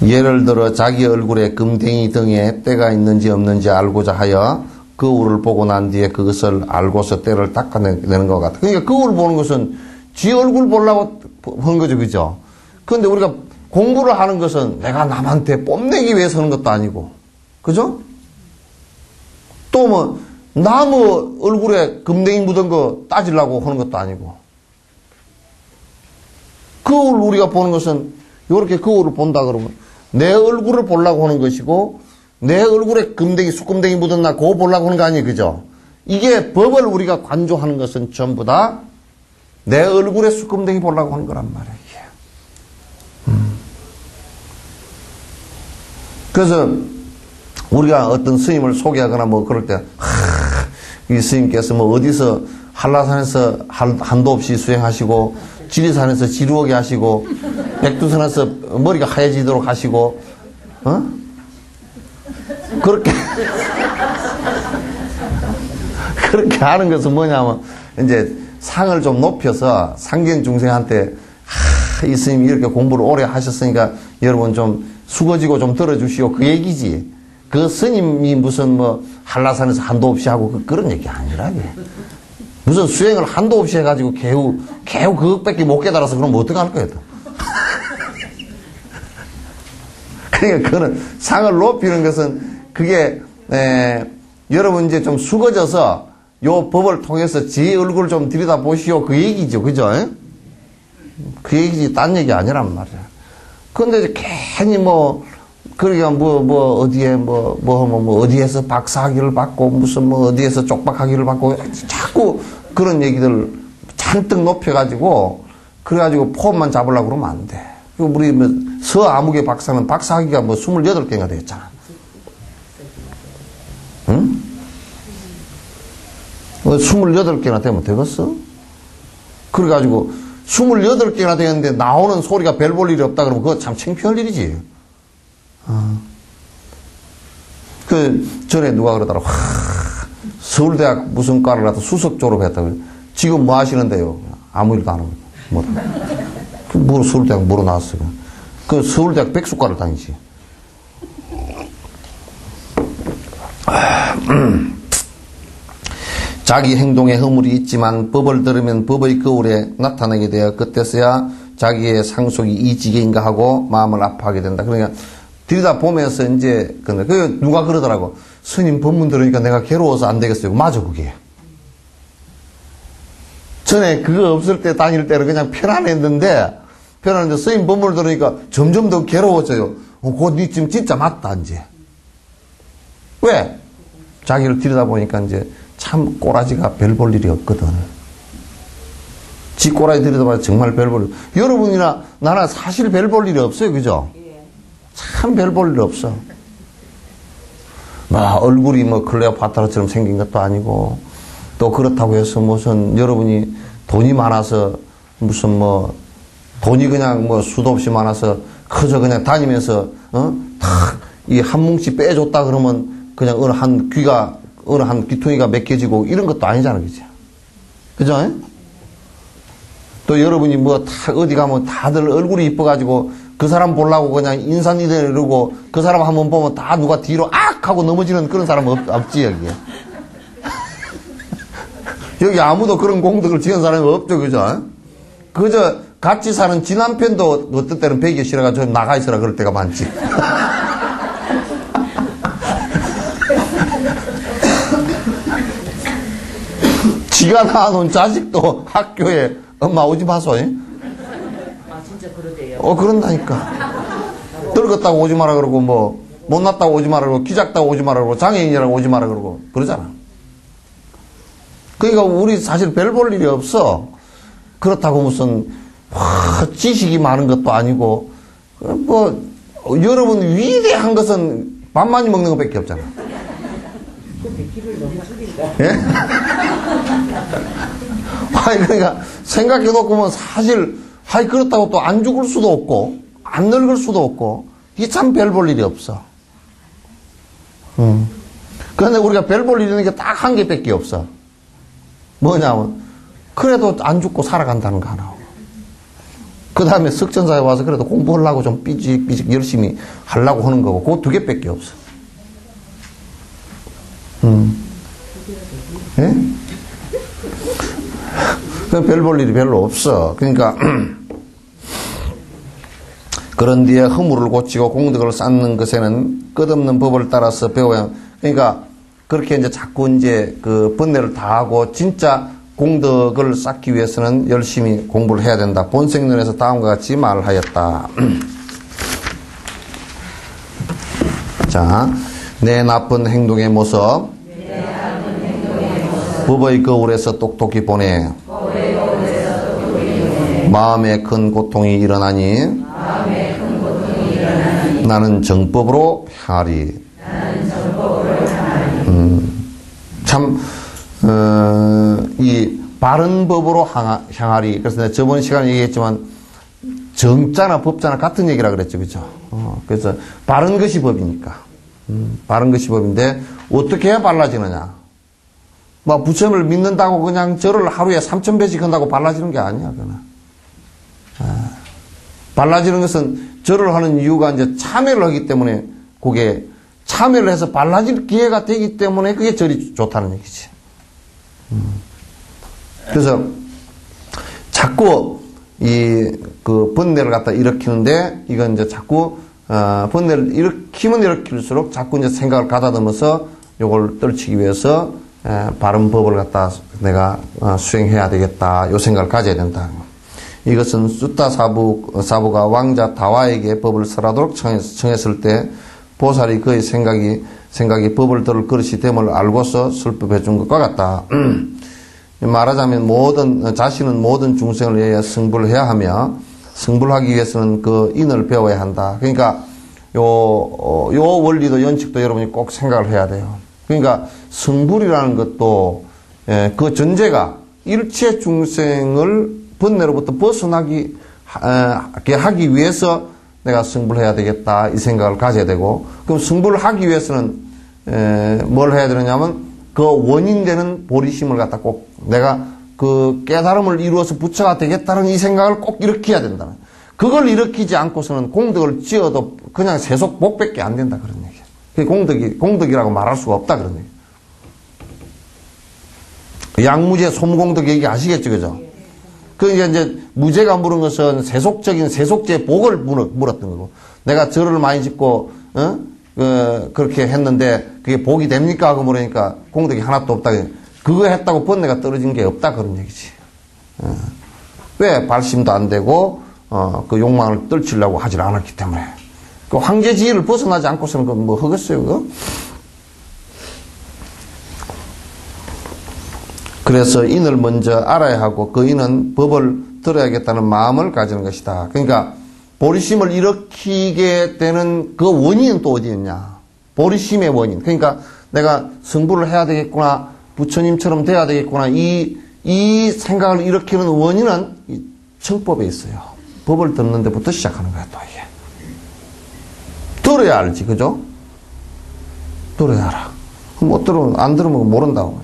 예를 들어 자기 얼굴에 금댕이 등에 때가 있는지 없는지 알고자 하여 거울을 보고 난 뒤에 그것을 알고서 때를 닦아내는 것 같아. 그러니까 거울 보는 것은 지 얼굴 보려고 한 거죠. 그죠? 그런데 우리가 공부를 하는 것은 내가 남한테 뽐내기 위해서 하는 것도 아니고. 그죠? 또 나무 얼굴에 금댕이 묻은 거 따지려고 하는 것도 아니고. 거울 우리가 보는 것은 이렇게 거울을 본다 그러면 내 얼굴을 보려고 하는 것이고 내 얼굴에 금댕이 수금댕이 묻은 나 그거 보려고 하는 거 아니에요. 그죠? 이게 법을 우리가 관조하는 것은 전부 다 내 얼굴에 수금댕이 보려고 하는 거란 말이에요. 그래서 우리가 어떤 스님을 소개하거나 그럴 때 이 스님께서 어디서 한라산에서 한도 없이 수행하시고 지리산에서 지루하게 하시고 백두산에서 머리가 하얘지도록 하시고 그렇게 하는 것은 뭐냐면 이제 상을 좀 높여서 상경 중생한테 이 스님이 이렇게 공부를 오래 하셨으니까 여러분 좀 수거지고 좀 들어주시오. 그 얘기지. 그 스님이 무슨 뭐 한라산에서 한도 없이 하고 그런 얘기 아니라게. 무슨 수행을 한도 없이 해가지고 개우 그것밖에 못 깨달아서 그럼 어떡할 거야, 또. 그러니까 그거는 상을 높이는 것은 그게, 여러분 이제 좀 수거져서 요 법을 통해서 제 얼굴을 좀 들여다보시오. 그 얘기죠. 그죠? 그 얘기지, 딴 얘기 아니란 말이야. 근데 이제 괜히 그러니까 어디에 어디에서 박사학위를 받고 무슨 어디에서 쪽박학위를 받고 자꾸 그런 얘기들 잔뜩 높여가지고 그래가지고 폼만 잡으려고 그러면 안 돼. 우리 서아무개 박사는 박사학위가 28개가 되었잖아. 응? 28개나 되면 되겠어? 그래가지고 28개나 되는데 나오는 소리가 별 볼 일이 없다 그러면 그거 참 창피할 일이지. 전에 누가 그러더라. 서울대학 무슨 과를 나서 수석 졸업했다고. 지금 뭐 하시는데요? 아무 일도 안 하고. 서울대학 뭐로 나왔어? 그 서울대학 백수과를 다니지. 자기 행동에 허물이 있지만 법을 들으면 법의 거울에 나타나게 되어 그때서야 자기의 상속이 이 지경인가 하고 마음을 아파하게 된다. 그러니까 들여다보면서 이제 누가 그러더라고. 스님 법문 들으니까 내가 괴로워서 안 되겠어요. 맞아, 그게. 전에 그거 없을 때 다닐 때는 그냥 편안했는데 스님 법문을 들으니까 점점 더 괴로워져요. 그거 니 지금 진짜 맞다, 이제. 왜? 자기를 들여다보니까 이제 참 꼬라지가 별 볼 일이 없거든. 지 꼬라지 들여다봐야 정말 별 볼 일. 여러분이나 나나 사실 별 볼 일이 없어요. 그죠? 참 별 볼 일 없어. 얼굴이 클레오파트라처럼 생긴 것도 아니고, 또 그렇다고 해서 무슨 여러분이 돈이 많아서 무슨 돈이 그냥 수도 없이 많아서 그저 그냥 다니면서, 탁, 이 한 뭉치 빼줬다 그러면 그냥 어느 한 귀퉁이가 맥혀지고 이런 것도 아니잖아. 그죠? 그죠? 또 여러분이 어디 가면 다들 얼굴이 이뻐가지고 그 사람 보려고 그냥 인산이대 이러고 그 사람 한번 보면 다 누가 뒤로 악! 하고 넘어지는 그런 사람 없지, 여기에. 여기 아무도 그런 공덕을 지은 사람이 없죠, 그죠? 그저 같이 사는 지 남편도 어떤 때는 배기 싫어가지고 나가 있으라 그럴 때가 많지. 지가 낳아놓은 자식도 학교에 엄마 오지 마소. 아, 진짜 그러대요. 그런다니까. 늙었다고 오지 마라 그러고 못났다고 오지 마라 그러고 키 작다고 오지 마라 그러고 장애인이라고 오지 마라 그러고 그러잖아. 그러니까 우리 사실 별 볼 일이 없어. 그렇다고 무슨 지식이 많은 것도 아니고 여러분 위대한 것은 밥 많이 먹는 것밖에 없잖아. 예? 그러니까 생각해놓고 보면 사실 그렇다고 또 안 죽을 수도 없고 안 늙을 수도 없고 이게 참 별 볼 일이 없어. 그런데 우리가 별 볼 일이 딱 한 개밖에 없어. 뭐냐면 그래도 안 죽고 살아간다는 거 하나. 그 다음에 석전사에 와서 그래도 공부하려고 좀 삐직 열심히 하려고 하는 거고 그거 두 개밖에 없어. 예? 별 볼 일이 별로 없어. 그러니까 그런 뒤에 허물을 고치고 공덕을 쌓는 것에는 끝없는 법을 따라서 배워야. 그러니까 그렇게 이제 자꾸 이제 그 번뇌를 다하고 진짜 공덕을 쌓기 위해서는 열심히 공부를 해야 된다. 본생론에서 다음과 같이 말하였다. 자, 내 나쁜 행동의 모습. 법의 거울에서 똑똑히 보내. 마음에 큰 고통이 일어나니 나는 정법으로 향하리. 참, 이 바른 법으로 향하리. 그래서 내가 저번 시간에 얘기했지만 정자나 법자나 같은 얘기라 그랬죠. 그죠? 그래서 바른 것이 법이니까. 바른 것이 법인데 어떻게 해야 발라지느냐. 부처님을 믿는다고 그냥 절을 하루에 3,000배씩 한다고 발라지는 게 아니야, 그거는. 발라지는 것은 절을 하는 이유가 이제 참여를 하기 때문에 그게 참여를 해서 발라질 기회가 되기 때문에 그게 절이 좋다는 얘기지. 그래서 자꾸 그 번뇌를 갖다 일으키는데 이건 이제 자꾸 번뇌를 일으키면 일으킬수록 자꾸 이제 생각을 가다듬어서 요걸 떨치기 위해서 바른 법을 갖다 내가 수행해야 되겠다. 요 생각을 가져야 된다. 이것은 숫다 사부가 왕자 다와에게 법을 설하도록 청했을 때 보살이 그의 생각이 법을 들을 그릇이 됨을 알고서 설법해 준 것과 같다. 말하자면 자신은 모든 중생을 위하여 승불을 해야 하며 승불하기 위해서는 그 인을 배워야 한다. 그러니까 요 원리도 연칙도 여러분이 꼭 생각을 해야 돼요. 그러니까 승불이라는 것도 그 전제가 일체 중생을 번뇌로부터 벗어나게 하기 위해서 내가 승불해야 되겠다 이 생각을 가져야 되고, 그럼 승불을 하기 위해서는 뭘 해야 되느냐면 그 원인되는 보리심을 갖다 꼭 내가 그 깨달음을 이루어서 부처가 되겠다는 이 생각을 꼭 일으켜야 된다. 그걸 일으키지 않고서는 공덕을 지어도 그냥 세속 복밖에 안 된다 그런 얘기야. 그게 공덕이라고 말할 수가 없다 그런 얘기. 양무제 소무공덕 얘기 아시겠죠, 그죠? 그 이제 무제가 물은 것은 세속제의 복을 물었던 거고, 내가 절을 많이 짓고 그렇게 했는데 그게 복이 됩니까 하고 물으니까 공덕이 하나도 없다. 그거 했다고 번뇌가 떨어진 게 없다 그런 얘기지. 왜 발심도 안 되고 그 욕망을 떨치려고 하질 않았기 때문에. 그 황제지위를 벗어나지 않고서는 그 뭐 하겠어요 그거? 그래서 인을 먼저 알아야 하고 그 인은 법을 들어야겠다는 마음을 가지는 것이다. 그러니까 보리심을 일으키게 되는 그 원인은 또 어디 있냐? 보리심의 원인. 그러니까 내가 승부를 해야 되겠구나, 부처님처럼 돼야 되겠구나, 이 생각을 일으키는 원인은 이 청법에 있어요. 법을 듣는 데부터 시작하는 거야, 또 이게. 들어야 알지, 그죠? 들어야 알아. 못 들으면, 안 들으면 모른다고.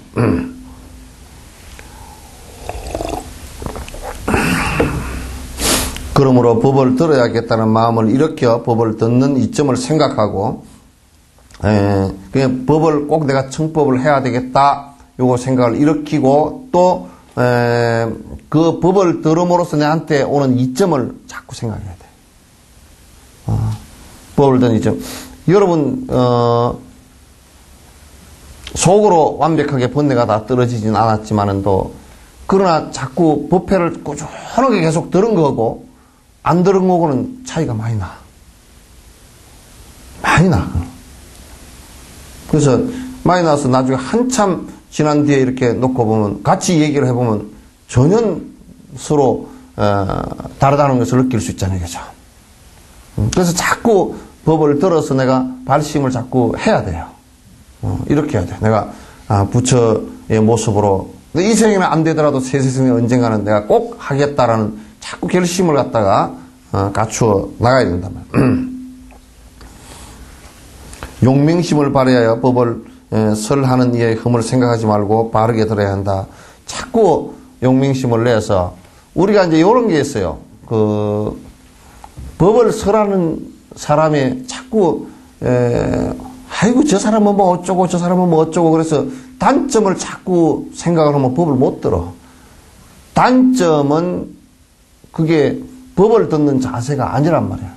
그러므로 법을 들어야겠다는 마음을 일으켜 법을 듣는 이점을 생각하고, 그냥 법을 꼭 내가 청법을 해야 되겠다, 요거 생각을 일으키고, 또, 그 법을 들음으로써 내한테 오는 이점을 자꾸 생각해야 돼. 법을 듣는 이점. 여러분, 속으로 완벽하게 번뇌가 다 떨어지진 않았지만은도, 그러나 자꾸 법회를 꾸준하게 계속 들은 거고, 안 들은 거고는 차이가 많이 나. 많이 나. 그래서 많이 나서 나중에 한참 지난 뒤에 이렇게 놓고 보면, 같이 얘기를 해보면 전혀 서로 다르다는 것을 느낄 수 있잖아요. 그죠? 그래서 자꾸 법을 들어서 내가 발심을 자꾸 해야 돼요. 이렇게 해야 돼. 내가 부처의 모습으로 이 생에는 안 되더라도 세세생에 언젠가는 내가 꼭 하겠다라는 자꾸 결심을 갖다가 갖추어 나가야 된단 말이에요. 용맹심을 발휘하여 법을 설하는 이의 흠을 생각하지 말고 바르게 들어야 한다. 자꾸 용맹심을 내서 우리가 이제 이런 게 있어요. 그 법을 설하는 사람이 자꾸 아이고 저 사람은 뭐 어쩌고 저 사람은 뭐 어쩌고 그래서 단점을 자꾸 생각을 하면 법을 못 들어. 단점은 그게 법을 듣는 자세가 아니란 말이야.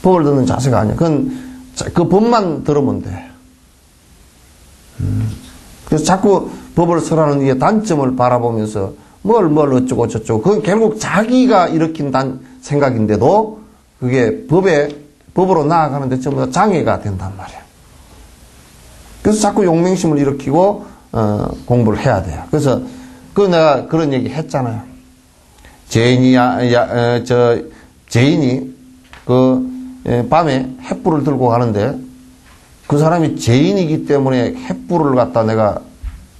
법을 듣는 자세가 아니야. 그건 그 법만 들으면 돼. 그래서 자꾸 법을 설하는 이게 단점을 바라보면서 뭘 어쩌고 저쩌고 그건 결국 자기가 일으킨 생각인데도 그게 법으로 나아가는데 전부 다 장애가 된단 말이야. 그래서 자꾸 용맹심을 일으키고 공부를 해야 돼요. 그래서 내가 그런 얘기 했잖아요. 제인이 밤에 횃불을 들고 가는데 그 사람이 죄인이기 때문에 횃불을 갖다 내가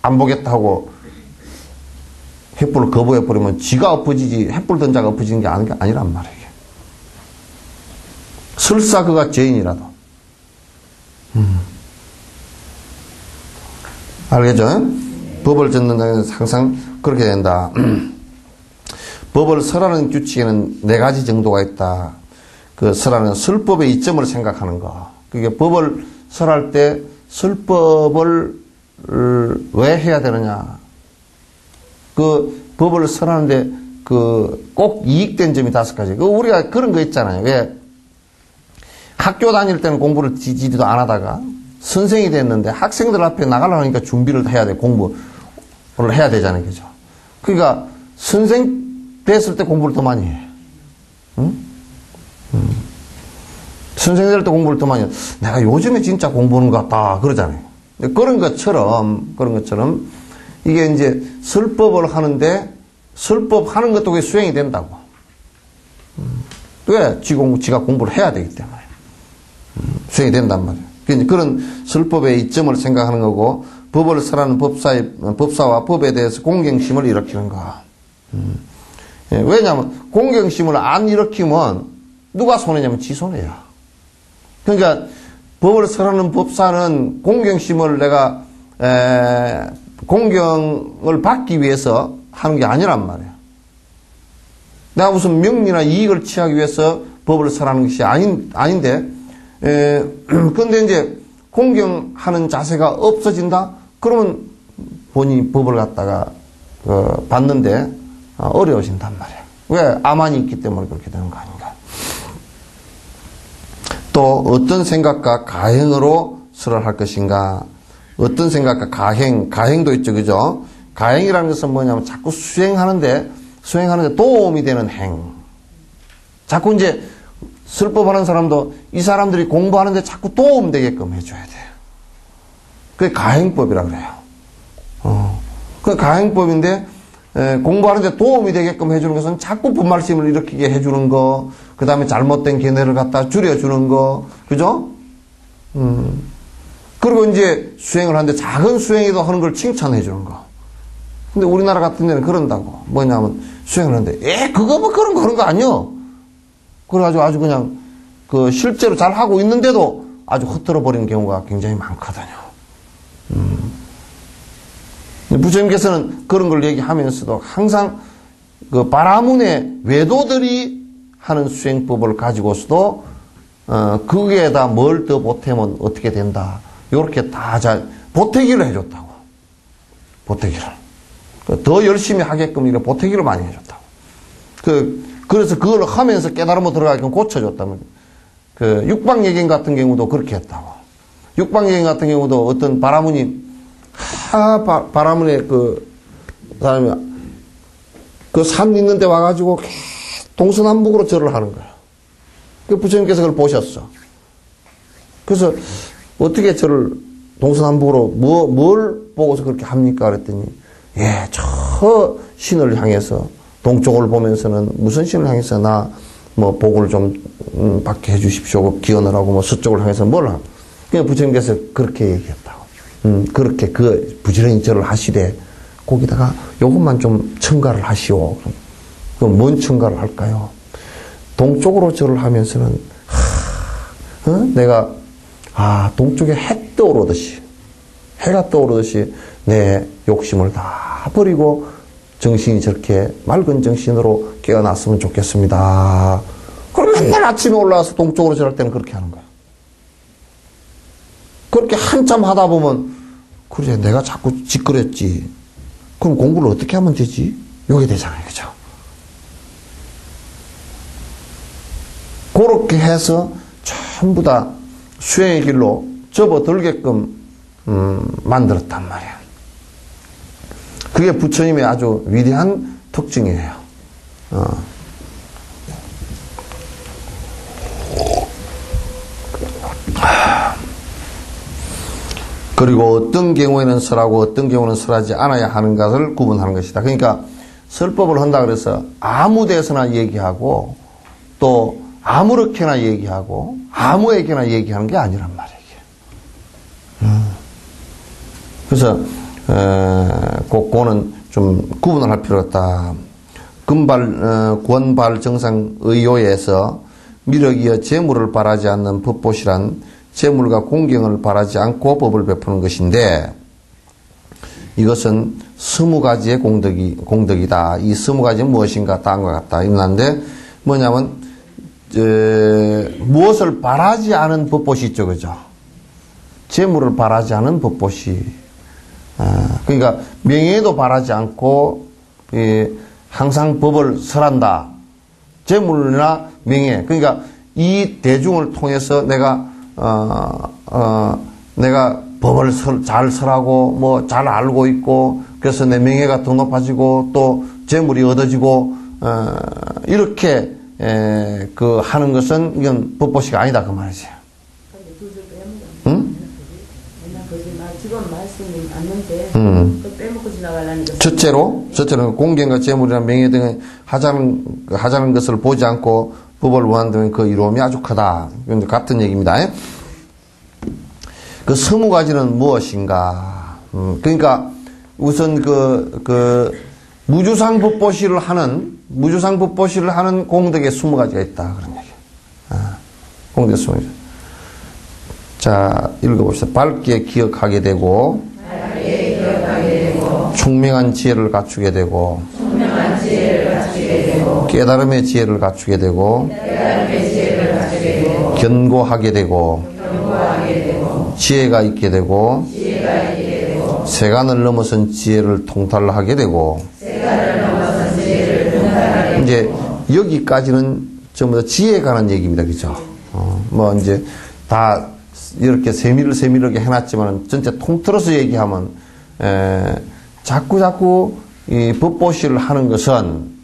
안 보겠다 하고 횃불을 거부해버리면 지가 엎어지지 횃불 든 자가 엎어지는 게 아니란 말이에요. 설사 그가 죄인이라도. 알겠죠? 법을 듣는 자는 항상 그렇게 된다. 법을 설하는 규칙에는 네 가지 정도가 있다. 그 설하는 설법의 이점을 생각하는 거. 그게 법을 설할 때 설법을 왜 해야 되느냐. 그 법을 설하는데 그 꼭 이익된 점이 5가지. 그 우리가 그런 거 있잖아요. 왜 학교 다닐 때는 공부를 지지도 안 하다가 선생이 됐는데 학생들 앞에 나가려고 하니까 준비를 해야 돼. 공부를 해야 되잖아요. 그죠? 그러니까 선생 됐을 때 공부를 더 많이 해. 응? 선생 될 때 공부를 더 많이 해. 내가 요즘에 진짜 공부하는 것 같다. 그러잖아요. 그런 것처럼 이게 이제 설법을 하는데 설법 하는 것도 왜 수행이 된다고. 왜? 지가 공부를 해야 되기 때문에. 수행이 된단 말이에요. 그런 설법의 이점을 생각하는 거고, 법을 설하는 법사와 법에 대해서 공경심을 일으키는 거. 왜냐하면 공경심을 안 일으키면 누가 손해냐면 지 손해야. 그러니까 법을 설하는 법사는 공경심을 내가 공경을 받기 위해서 하는 게 아니란 말이에요. 내가 무슨 명리나 이익을 취하기 위해서 법을 설하는 것이 아닌데, 그런데 이제 공경하는 자세가 없어진다? 그러면 본인이 법을 갖다가 받는데 어려워진단 말이에요. 왜? 아만이 있기 때문에 그렇게 되는 거 아닌가. 또 어떤 생각과 가행으로 설을 할 것인가. 어떤 생각과 가행도 있죠. 그죠? 가행이라는 것은 뭐냐면 자꾸 수행하는데 도움이 되는 행. 자꾸 이제 설법하는 사람도 이 사람들이 공부하는데 자꾸 도움되게끔 해줘야 돼요. 그게 가행법이라 그래요. 그 가행법인데 공부하는데 도움이 되게끔 해주는 것은 자꾸 분말심을 일으키게 해주는 거, 그 다음에 잘못된 견해를 갖다 줄여주는 거, 그죠? 그리고 이제 수행을 하는데 작은 수행에도 하는 걸 칭찬해주는 거. 근데 우리나라 같은 데는 그런다고. 뭐냐면 수행을 하는데 그거 뭐 그런 거 아니요. 그래가지고 아주 그냥 실제로 잘 하고 있는데도 아주 흩어져 버리는 경우가 굉장히 많거든요. 부처님께서는 그런 걸 얘기하면서도 항상 그 바라문의 외도들이 하는 수행법을 가지고서도 거기에다 뭘 더 보태면 어떻게 된다. 이렇게 다 보태기를 해줬다고. 보태기를. 더 열심히 하게끔 이렇게 보태기를 많이 해줬다고. 그래서 그걸 하면서 깨달음으로 들어가게끔 고쳐줬다면. 육방예경 같은 경우도 그렇게 했다고. 육방예경 같은 경우도 어떤 바라문이 바라문에 사람이 산 있는 데 와가지고 동서남북으로 절을 하는 거야. 부처님께서 그걸 보셨어. 그래서 어떻게 절을 동서남북으로 뭘 보고서 그렇게 합니까? 그랬더니 저 신을 향해서 동쪽을 보면서는 무슨 신을 향해서 나 복을 좀 받게 해주십시오. 기원을 하고 서쪽을 향해서 뭘 하고. 그냥 부처님께서 그렇게 얘기했다고. 그렇게 부지런히 절을 하시되 거기다가 요것만 좀 첨가를 하시오. 그럼 뭔 첨가를 할까요? 동쪽으로 절을 하면서는 내가 동쪽에 해가 떠오르듯이 내 욕심을 다 버리고 정신이 저렇게 맑은 정신으로 깨어났으면 좋겠습니다. 그럼 맨날 아침에 올라와서 동쪽으로 절할 때는 그렇게 하는 거야. 그렇게 한참 하다 보면 그래 내가 자꾸 짓거렸지. 그럼 공부를 어떻게 하면 되지? 요게 되잖아요. 그죠? 그렇게 해서 전부 다 수행의 길로 접어들게끔 만들었단 말이야. 그게 부처님의 아주 위대한 특징이에요. 그리고 어떤 경우에는 설하고 어떤 경우는 설하지 않아야 하는 것을 구분하는 것이다. 그러니까 설법을 한다 그래서 아무 데서나 얘기하고 또 아무렇게나 얘기하고 아무에게나 얘기하는 게 아니란 말이에요. 그래서 그거는 좀 구분을 할 필요가 있다. 권발 정상 의요에서 미륵이여 재물을 바라지 않는 법보시란 재물과 공경을 바라지 않고 법을 베푸는 것인데 이것은 20가지의 공덕이다. 이 20가지는 무엇인가 다음과 같다. 이런데 뭐냐면 무엇을 바라지 않은 법보시 있죠, 그죠? 재물을 바라지 않은 법보시. 그러니까 명예도 바라지 않고 항상 법을 설한다. 재물이나 명예. 그러니까 이 대중을 통해서 내가 법을 잘 설하고 뭐 잘 알고 있고 그래서 내 명예가 더 높아지고 또 재물이 얻어지고 이렇게 하는 것은 이건 법보시가 아니다 그 말이지. 응? 지금 말씀이 맞는데 그 빼먹고 지나가려니까. 첫째로 공경과 재물이나 명예 등을 하자는 것을 보지 않고 법을 원한다면 그 이로움이 아주 크다. 이건 같은 얘기입니다. 그 20가지는 무엇인가? 그러니까 우선 무주상 법보시를 하는 공덕의 20가지가 있다. 그런 얘기야. 공덕의 20가지. 자, 읽어봅시다. 밝게 기억하게 되고, 총명한 지혜를 갖추게 되고, 깨달음의 지혜를 갖추게 되고, 견고하게 되고, 지혜가 있게 되고, 세간을 넘어선 지혜를 통달하게 되고, 이제 여기까지는 전부 다 지혜에 관한 얘기입니다. 그죠? 이제 다 이렇게 세밀하게 해놨지만 전체 통틀어서 얘기하면 자꾸 이 법보시를 하는 것은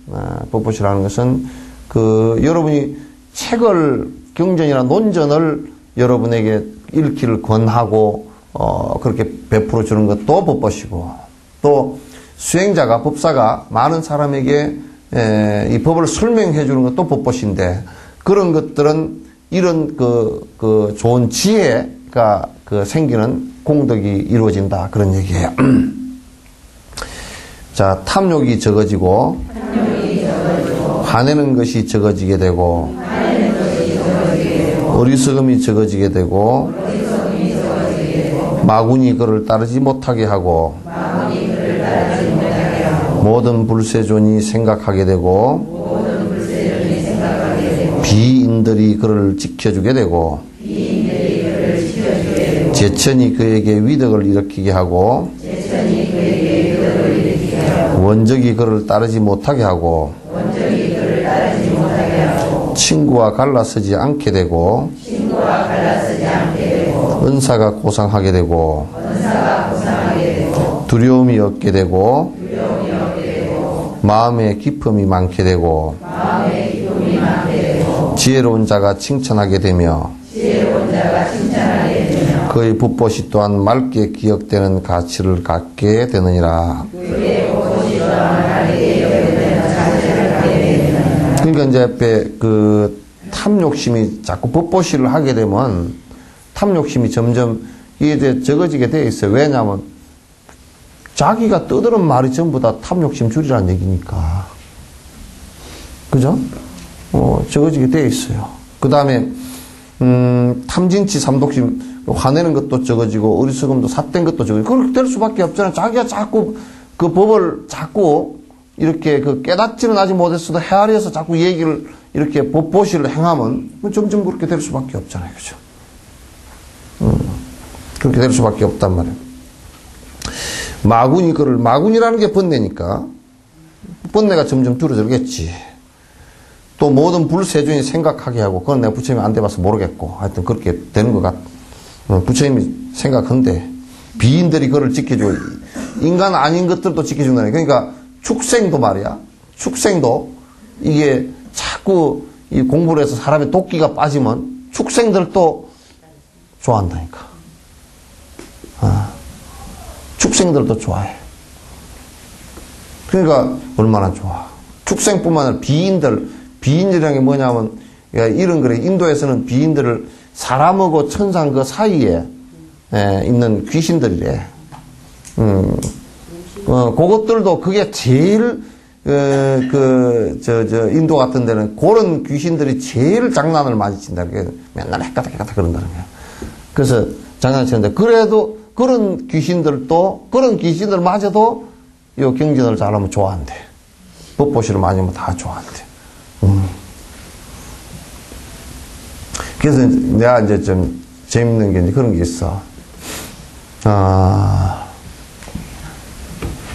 여러분이 책을 경전이나 논전을 여러분에게 읽기를 권하고 그렇게 베풀어 주는 것도 법보시고 또 수행자가 법사가 많은 사람에게 이 법을 설명해 주는 것도 법보시인데 그런 것들은 이런 좋은 지혜가 생기는 공덕이 이루어진다. 그런 얘기예요. 자, 탐욕이 적어지고, 화내는 것이 적어지게 되고, 어리석음이 적어지게 되고, 마군이 그를 따르지 못하게 하고, 모든 불세존이 생각하게 되고, 비인들이 그를 지켜주게 되고, 제천이 그에게 위덕을 일으키게 하고, 원적이 그를 따르지 못하게 하고, 친구와 갈라서지 않게 되고, 은사가 고상하게 되고, 두려움이 없게 되고, 마음의 기쁨이 많게 되고, 지혜로운 자가 칭찬하게 되며, 그의 법보시 또한 맑게 기억되는 가치를 갖게 되느니라. 그러니까 이제 앞에 탐욕심이 자꾸 법보시를 하게 되면 탐욕심이 점점 이게 적어지게 돼 있어요. 왜냐하면 자기가 떠드는 말이 전부 다 탐욕심 줄이라는 얘기니까. 그죠? 적어지게 돼 있어요. 그 다음에 탐진치 삼독심 화내는 것도 적어지고 어리석음도 삿된 것도 적어지고 그렇게 될 수밖에 없잖아요. 자기가 자꾸 그 법을 자꾸 이렇게 깨닫지는 아직 못했어도 헤아려서 자꾸 얘기를 이렇게 법보시를 행하면 점점 그렇게 될 수밖에 없잖아요. 그죠? 그렇게 될 수밖에 없단 말이에요. 마군이라는 게 번뇌니까 번뇌가 점점 줄어들겠지. 또 모든 불세존이 생각하게 하고 그건 내가 부처님이 안 돼봐서 모르겠고 하여튼 그렇게 되는 것 같아. 부처님이 생각한데 비인들이 그를 지켜주고 인간 아닌 것들도 지켜준다니. 그러니까 축생도 말이야. 축생도 이게 자꾸 이 공부를 해서 사람의 도끼가 빠지면 축생들도 좋아한다니까. 축생들도 좋아해. 그러니까 얼마나 좋아. 축생뿐만 아니라 비인들이라는 게 뭐냐면 이런 거래. 인도에서는 비인들을 사람하고 천상 그 사이에 있는 귀신들이래. 그것들도 그게 제일 인도 같은 데는 그런 귀신들이 제일 장난을 많이 친다. 맨날 헷가닥 그런다는 거야. 그래서 장난치는데 그래도 그런 귀신들마저도 이 경전을 잘하면 좋아한대. 법보시를 많이 하면 다 좋아한대. 그래서 내가 이제 좀 재밌는 게 이제 그런 게 있어.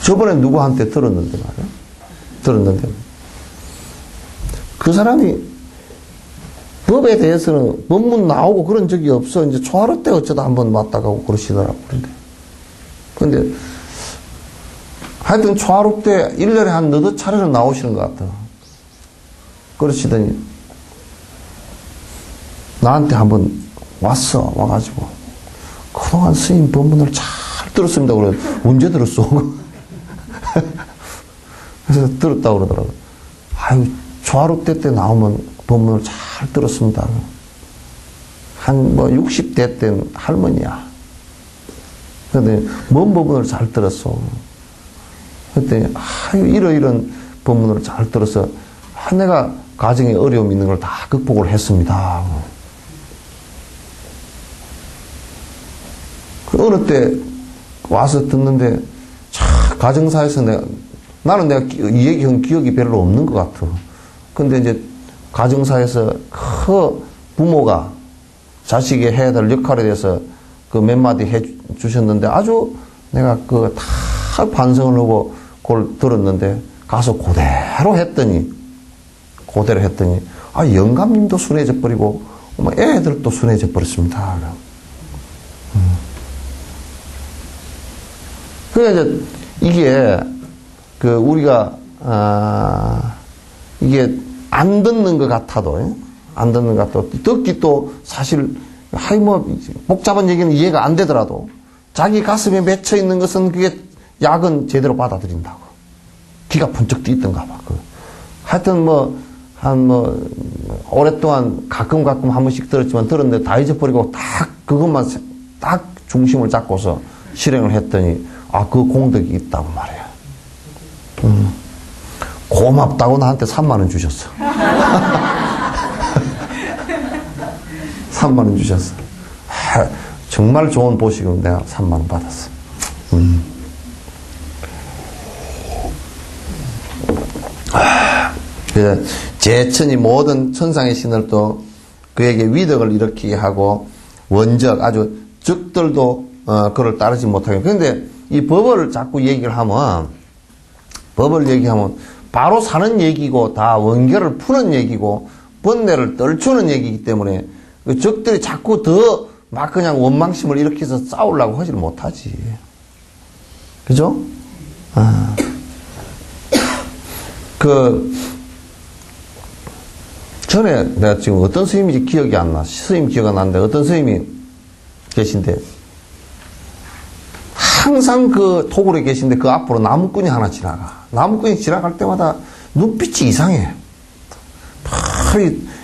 저번에 누구한테 들었는데 말이야. 들었는데. 그 사람이 법에 대해서는 법문 나오고 그런 적이 없어. 이제 초하루 때 어쩌다 한번 왔다 가고 그러시더라고. 근데 하여튼 초하루 때 1년에 한 너댓 차례는 나오시는 것 같아. 그러시더니 나한테 한번 와가지고 그동안 스님 법문을 잘 들었습니다. 그래. 언제 들었어? 그래서 들었다고 그러더라고. 아유, 초하루 때 나오면 법문을 잘 들었습니다. 한 60대 된 할머니야. 그런데 뭔 법문을 잘 들었어? 그랬더니 이런 법문을 잘 들어서 내가 가정에 어려움 있는 걸 다 극복을 했습니다. 어느 때 와서 듣는데 가정사에서 나는 내가 이 얘기한 기억이 별로 없는 것 같아. 근데 이제 가정사에서 그 부모가 자식이 해야 될 역할에 대해서 그 몇 마디 해 주셨는데 아주 내가 그 다 반성을 하고 그걸 들었는데 가서 그대로 했더니 영감님도 순해져 버리고 애들도 순해져 버렸습니다. 그러니까 이게 우리가 이게 안 듣는 것 같아도 듣기 또 사실 복잡한 얘기는 이해가 안 되더라도 자기 가슴에 맺혀 있는 것은 그게 약은 제대로 받아들인다고. 귀가 번쩍 뜨있던가 봐. 하여튼 오랫동안 가끔 한 번씩 들었는데 다 잊어버리고 그것만 딱 중심을 잡고서 실행을 했더니 그 공덕이 있다고 말이야. 고맙다고 나한테 3만 원 주셨어. 3만 원 주셨어. 정말 좋은 보식으로 내가 3만 원 받았어. 제천이 모든 천상의 신을 또 그에게 위덕을 일으키게 하고 원적 아주 적들도 그를 따르지 못하게. 그런데 이 법을 자꾸 얘기를 하면 바로 사는 얘기고 다 원결을 푸는 얘기고 번뇌를 떨추는 얘기이기 때문에 그 적들이 자꾸 더 막 그냥 원망심을 일으켜서 싸우려고 하지를 못하지. 그죠? 전에 내가 지금 어떤 스님인지 기억이 안 나. 스님 기억 안 나는데 어떤 스님이 계신데 항상 그 토굴에 계신데 그 앞으로 나무꾼이 하나 지나가. 나무꾼이 지나갈 때마다 눈빛이 이상해.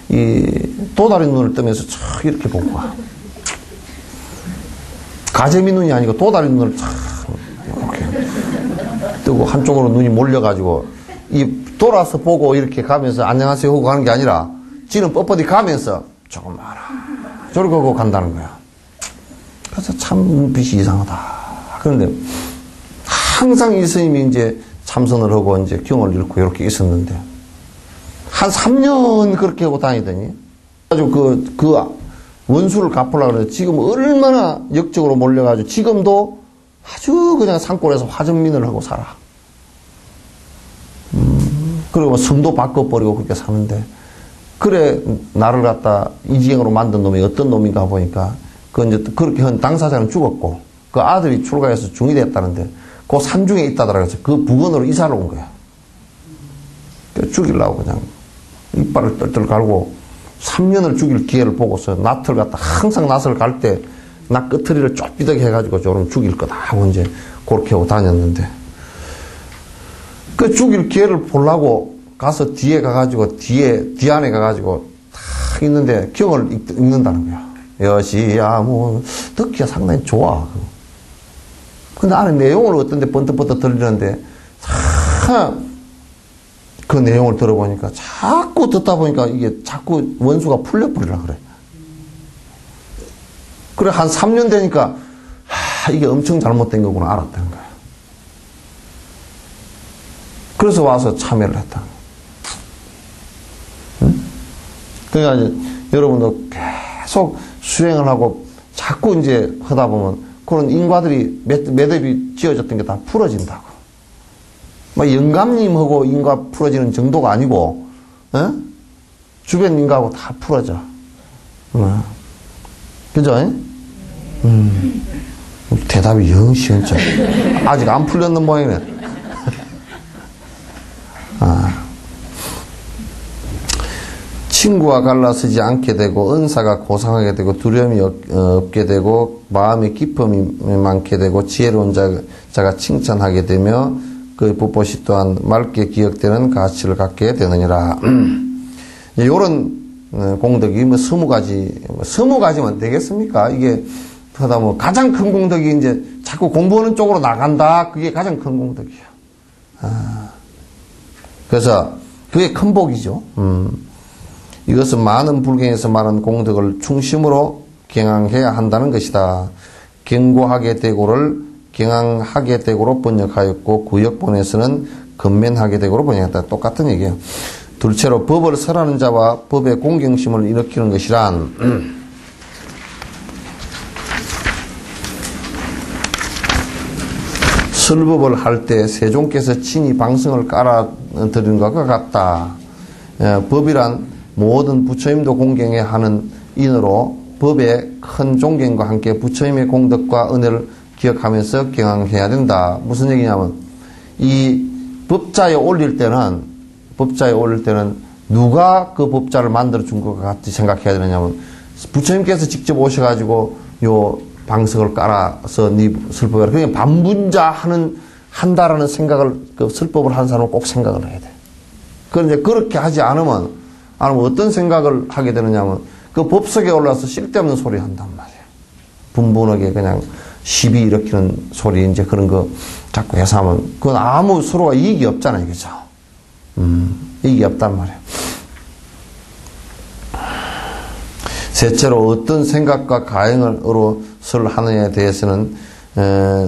이 도다리 눈을 뜨면서 이렇게 보고 가. 가재미 눈이 아니고 도다리 눈을 이렇게 뜨고 한쪽으로 눈이 몰려가지고 돌아서 보고 이렇게 가면서 안녕하세요 하고 가는 게 아니라 지는 뻣뻣이 가면서 조금 알아. 저렇게 하고 간다는 거야. 그래서 참 눈빛이 이상하다. 그런데 항상 이 스님이 이제 참선을 하고 이제 경을 잃고 이렇게 있었는데 한 3년 그렇게 하고 다니더니 아주 그 원수를 갚으려고 그래서 지금 얼마나 역적으로 몰려가지고 지금도 아주 그냥 산골에서 화전민을 하고 살아. 그리고 성도 바꿔버리고 그렇게 사는데 그래 나를 갖다 이지경으로 만든 놈이 어떤 놈인가 보니까 이제 그렇게 한 당사자는 죽었고 그 아들이 출가해서 중이 됐다는데 그 산중에 있다더라. 그래서 그 부근으로 이사를 온 거야. 죽이려고 그냥 이빨을 똘똘 갈고 3년을 죽일 기회를 보고서 낫을 갖다 항상 낫을 갈 때 낫 끄트리를 쫄비덕 해가지고 저럼 죽일 거다 하고 이제 그렇게 하고 다녔는데 그 죽일 기회를 보려고 가서 뒤에 가가지고 뒤 안에 가가지고 탁 있는데 경을 읽는다는 거야. 여시야 듣기가 상당히 좋아. 근데 안에 내용을 어떤데 번뜩번뜩 들리는데 그 내용을 들어보니까 자꾸 듣다 보니까 이게 자꾸 원수가 풀려버리라 그래. 그래 한 3년 되니까 이게 엄청 잘못된 거구나 알았다는 거예요. 그래서 와서 참여를 했다는 거예요. 그러니까 이제 여러분도 계속 수행을 하고 자꾸 이제 하다 보면 그런 인과들이 매듭이 지어졌던 게 다 풀어진다고. 막 영감님하고 인과 풀어지는 정도가 아니고, 주변 인과하고 다 풀어져. 그죠? 대답이 영 시원찮. 아직 안 풀렸는 모양이네. 친구와 갈라서지 않게 되고 은사가 고상하게 되고 두려움이 없게 되고 마음에 기쁨이 많게 되고 지혜로운 자가 칭찬하게 되며 그 불법시 또한 맑게 기억되는 가치를 갖게 되느니라. 이런 공덕이 뭐 20가지면 되겠습니까? 이게 하다 뭐 가장 큰 공덕이 이제 자꾸 공부하는 쪽으로 나간다. 그게 가장 큰 공덕이에요. 그래서 그게 큰 복이죠. 이것은 많은 불경에서 말하는 공덕을 중심으로 경항해야 한다는 것이다. 경고하게 되고를 경항하게 되고로 번역하였고 구역본에서는 근면하게 되고로 번역했다. 똑같은 얘기예요. 둘째로 법을 설하는 자와 법의 공경심을 일으키는 것이란 설법을 할 때 세종께서 친히 방성을 깔아드린 것과 같다. 법이란 모든 부처님도 공경해야 하는 인으로 법의 큰 존경과 함께 부처님의 공덕과 은혜를 기억하면서 경항해야 된다. 무슨 얘기냐면 이 법자에 올릴 때는 누가 그 법자를 만들어 준 것 같이 생각해야 되느냐면 부처님께서 직접 오셔가지고 요 방석을 깔아서 네 설법을 그냥 반분자 한다라는 생각을 그 설법을 하는 사람은 꼭 생각을 해야 돼. 그런데 그렇게 하지 않으면 어떤 생각을 하게 되느냐면 그 법석에 올라서 쓸데없는 소리 한단 말이에요. 분분하게 그냥 시비 일으키는 소리 이제 그런 거 자꾸 해서 하면 그건 아무 서로가 이익이 없잖아요. 그죠? 이익이 없단 말이에요. 셋째로 어떤 생각과 가행으로 설 하느냐에 대해서는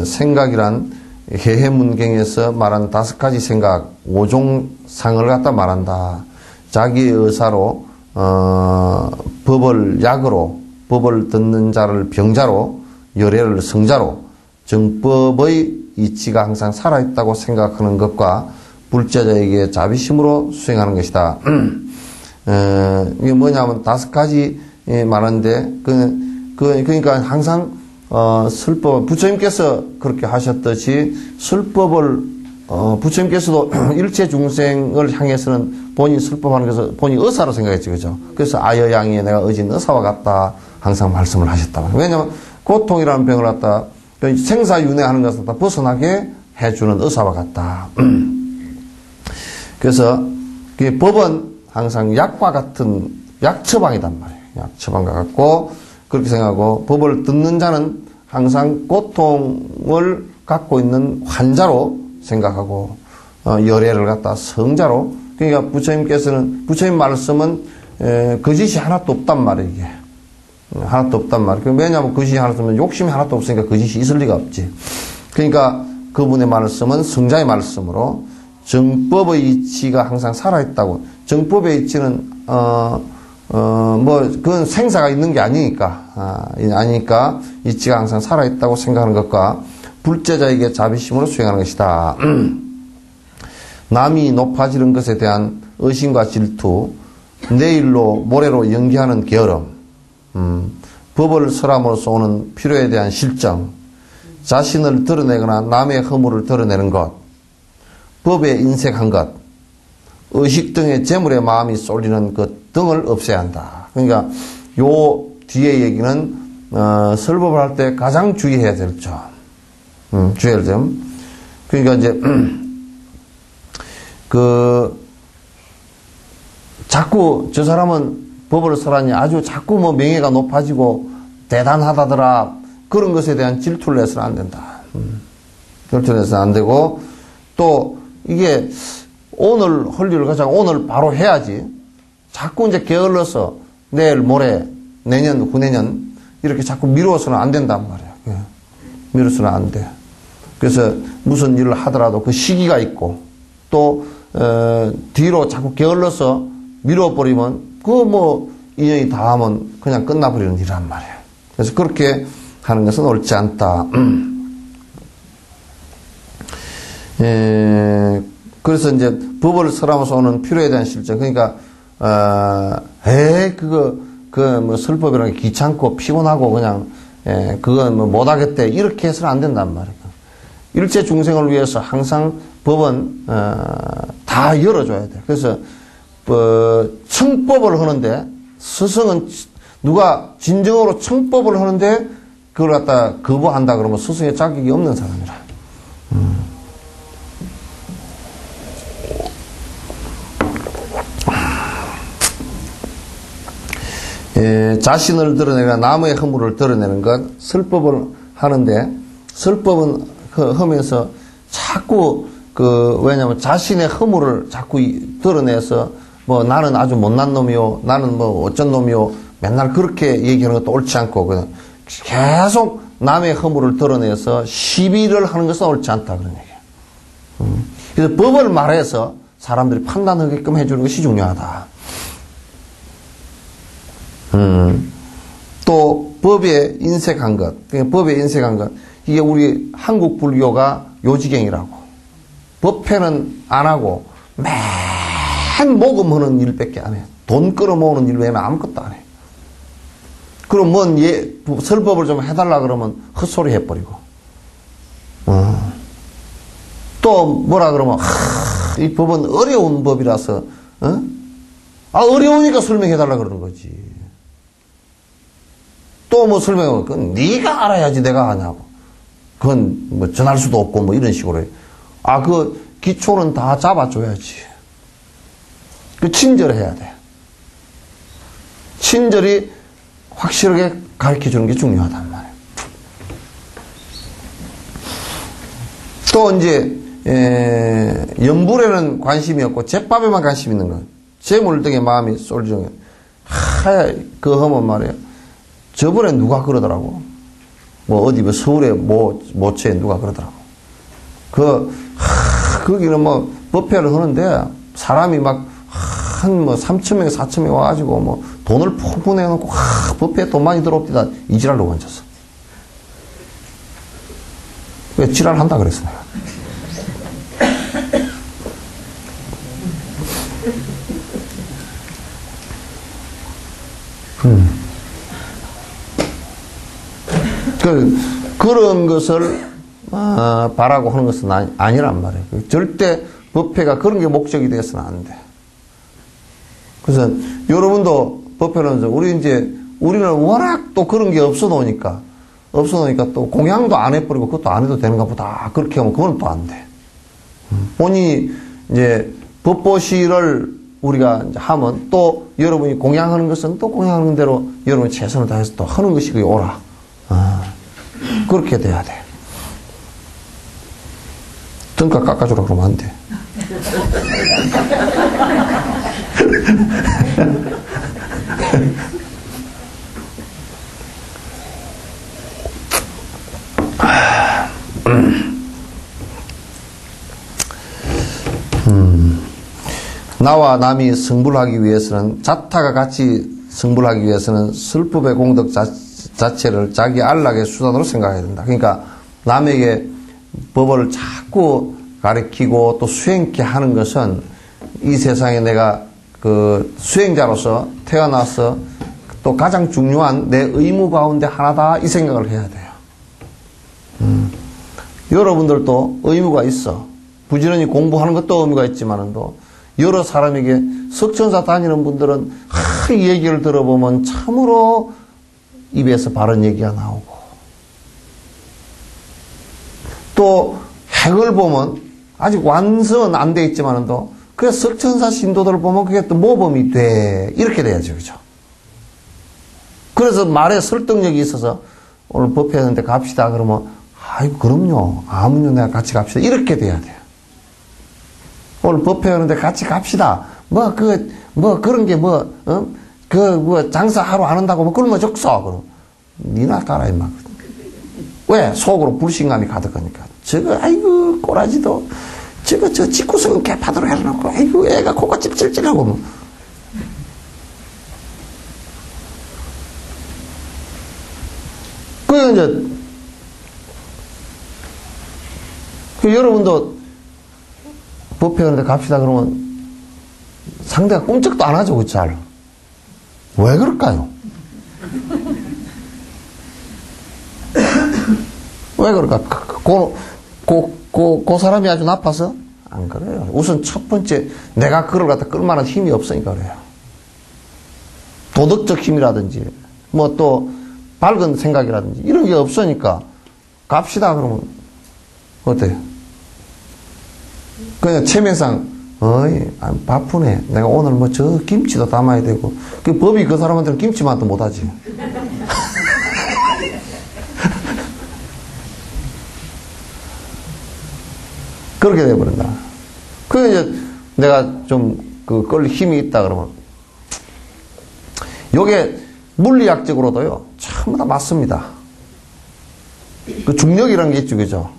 생각이란 해해문경에서 말한 5가지 생각, 5종상을 갖다 말한다. 자기의 의사로 법을 약으로, 법을 듣는 자를 병자로, 열애를 성자로, 정법의 이치가 항상 살아있다고 생각하는 것과 불제자에게 자비심으로 수행하는 것이다. 이게 뭐냐면 5가지 말하는데 그러니까 항상 설법 부처님께서 그렇게 하셨듯이 설법을 부처님께서도 일체 중생을 향해서는 본인 설법하는 것을 본인 의사로 생각했지, 그죠? 그래서 아여양이 내가 어진 의사와 같다 항상 말씀을 하셨다. 왜냐하면 고통이라는 병을 갖다 생사윤회하는 것을 갖다 벗어나게 해주는 의사와 같다. 그래서 그 법은 항상 약과 같은 약 처방이단 말이에요. 약 처방과 같고 그렇게 생각하고 법을 듣는 자는 항상 고통을 갖고 있는 환자로 생각하고 열애를 갖다 성자로 그러니까 부처님 말씀은 거짓이 하나도 없단 말이에요. 이게 하나도 없단 말이에요. 왜냐하면 거짓이 하나도 없으면 욕심이 하나도 없으니까 거짓이 있을 리가 없지. 그러니까 그분의 말씀은 성자의 말씀으로 정법의 이치가 항상 살아있다고. 정법의 이치는 그건 생사가 있는 게 아니니까 이치가 항상 살아있다고 생각하는 것과 불제자에게 자비심으로 수행하는 것이다. 남이 높아지는 것에 대한 의심과 질투, 내일로 모레로 연기하는 게으름, 법을 설함으로써 오는 필요에 대한 실정, 자신을 드러내거나 남의 허물을 드러내는 것, 법에 인색한 것, 의식 등의 재물에 마음이 쏠리는 것 등을 없애야 한다. 그러니까 요 뒤에 얘기는 설법을 할 때 가장 주의해야 될 점, 주의해야 될 점. 그러니까 이제 자꾸 저 사람은 법을 설하니 아주 자꾸 뭐 명예가 높아지고 대단하다더라 그런 것에 대한 질투를 해서는 안 된다. 질투를 해서는 안 되고 또 이게 오늘 할 일을 가장 오늘 바로 해야지. 자꾸 이제 게을러서 내일 모레 내년 후내년 이렇게 자꾸 미루어서는 안 된단 말이야. 미뤄서는 안 돼. 그래서 무슨 일을 하더라도 그 시기가 있고 또 뒤로 자꾸 게을러서 미뤄버리면 인연이 닿으면 그냥 끝나버리는 일이란 말이에요. 그래서 그렇게 하는 것은 옳지 않다. 그래서 이제 법을 설하면서 오는 필요에 대한 실정. 그러니까 설법이라는 게 귀찮고 피곤하고 그냥 그건 못하겠대 이렇게 해서는 안 된단 말이에요. 일체 중생을 위해서 항상 법은 다 열어줘야 돼. 그래서 청법을 하는데 스승은 누가 진정으로 청법을 하는데 그걸 갖다 거부한다 그러면 스승의 자격이 없는 사람이라. 자신을 드러내거나 남의 허물을 드러내는 것 설법을 하는데 설법은 하면서 자꾸 왜냐면 자신의 허물을 자꾸 드러내서 나는 아주 못난 놈이요, 나는 어쩐 놈이요, 맨날 그렇게 얘기하는 것도 옳지 않고 그냥 계속 남의 허물을 드러내서 시비를 하는 것은 옳지 않다 그런 얘기예요. 그래서 법을 말해서 사람들이 판단하게끔 해주는 것이 중요하다. 또 법에 인색한 것, 법에 인색한 것, 이게 우리 한국 불교가 요지경이라고. 법회는 안 하고 맨 모금하는 일밖에 안 해. 돈 끌어모으는 일 외에는 아무것도 안 해. 그럼 설법을 좀 해달라 그러면 헛소리 해버리고. 또 뭐라 그러면 이 법은 어려운 법이라서 어려우니까 설명해달라 그러는 거지. 또 설명하면 그건 네가 알아야지 내가 하냐고. 그건 전할 수도 없고 이런 식으로 해. 그 기초는 다 잡아줘야지. 친절해야 돼. 친절히 확실하게 가르쳐주는 게 중요하단 말이에요. 또 이제 연불에는 관심이 없고 제밥에만 관심 있는 거예요. 재물 등의 마음이 쏠정해. 하면 말이에요. 저번에 누가 그러더라고. 어디 서울에 모처에 누가 그러더라고. 거기는 법회를 하는데 사람이 한 3,000명, 4,000명 와가지고 돈을 펑펑 내놓고 법회에 돈 많이 들어옵니다. 이 지랄로 앉았어. 왜 지랄 한다 그랬어 내가. 그런 것을 바라고 하는 것은 아니란 말이에요. 절대 법회가 그런 게 목적이 되어서는 안 돼. 그래서 여러분도 법회는 우리는 워낙 또 그런 게 없어 놓으니까 또 공양도 안 해버리고 그것도 안 해도 되는가 보다. 그렇게 하면 그건 또 안 돼. 본인이 이제 법보시를 우리가 이제 하면 또 여러분이 공양하는 것은 또 공양하는 대로 여러분이 최선을 다해서 또 하는 것이 그게 옳아. 그렇게 돼야 돼. 등가 깎아주라 그러면 안 돼. 나와 남이 성불하기 위해서는 자타가 같이 성불하기 위해서는 설법의 공덕 자체를 자기 안락의 수단으로 생각해야 된다. 그러니까 남에게 법을 자꾸 가르치고 또 수행케 하는 것은 이 세상에 내가 수행자로서 태어나서 또 가장 중요한 내 의무 가운데 하나다 이 생각을 해야 돼요. 여러분들도 의무가 있어. 부지런히 공부하는 것도 의무가 있지만도 여러 사람에게 석천사 다니는 분들은 이 얘기를 들어보면 참으로 입에서 바른 얘기가 나오고 또 핵을 보면 아직 완성은 안 돼 있지만도 그 석천사 신도들을 보면 그게 또 모범이 돼. 이렇게 돼야죠. 그죠? 그래서 말에 설득력이 있어서 오늘 법회하는데 갑시다. 그러면 아이고 그럼요. 아무요 내가 같이 갑시다. 이렇게 돼야 돼요. 오늘 법회하는데 같이 갑시다. 그런 게 장사 하루 안 한다고 굶어 적소. 그럼 니나 가라 임마. 왜? 속으로 불신감이 가득하니까. 저거, 아이고, 꼬라지도, 저거, 직구석은 개파도로 해놓고, 아이고, 애가 코가 찔찔찔하고, 뭐. 그, 이제, 여러분도 법회하는데 갑시다 그러면 상대가 꿈쩍도 안 하죠, 그 잘. 왜 그럴까요? 왜 그럴까? 그 사람이 아주 나빠서? 안 그래요. 우선 첫 번째, 내가 그걸 갖다 끌만한 힘이 없으니까 그래요. 도덕적 힘이라든지, 뭐 또, 밝은 생각이라든지, 이런 게 없으니까, 갑시다, 그러면, 어때요? 그냥 체면상, 어이, 바쁘네. 내가 오늘 뭐 저 김치도 담아야 되고, 그 법이 그 사람한테는 김치만도 못하지. 그렇게 돼버린다. 그 이제 내가 좀 끌 힘이 있다 그러면 요게 물리학적으로도요 전부 다 맞습니다. 그 중력이라는 게 있죠, 그죠?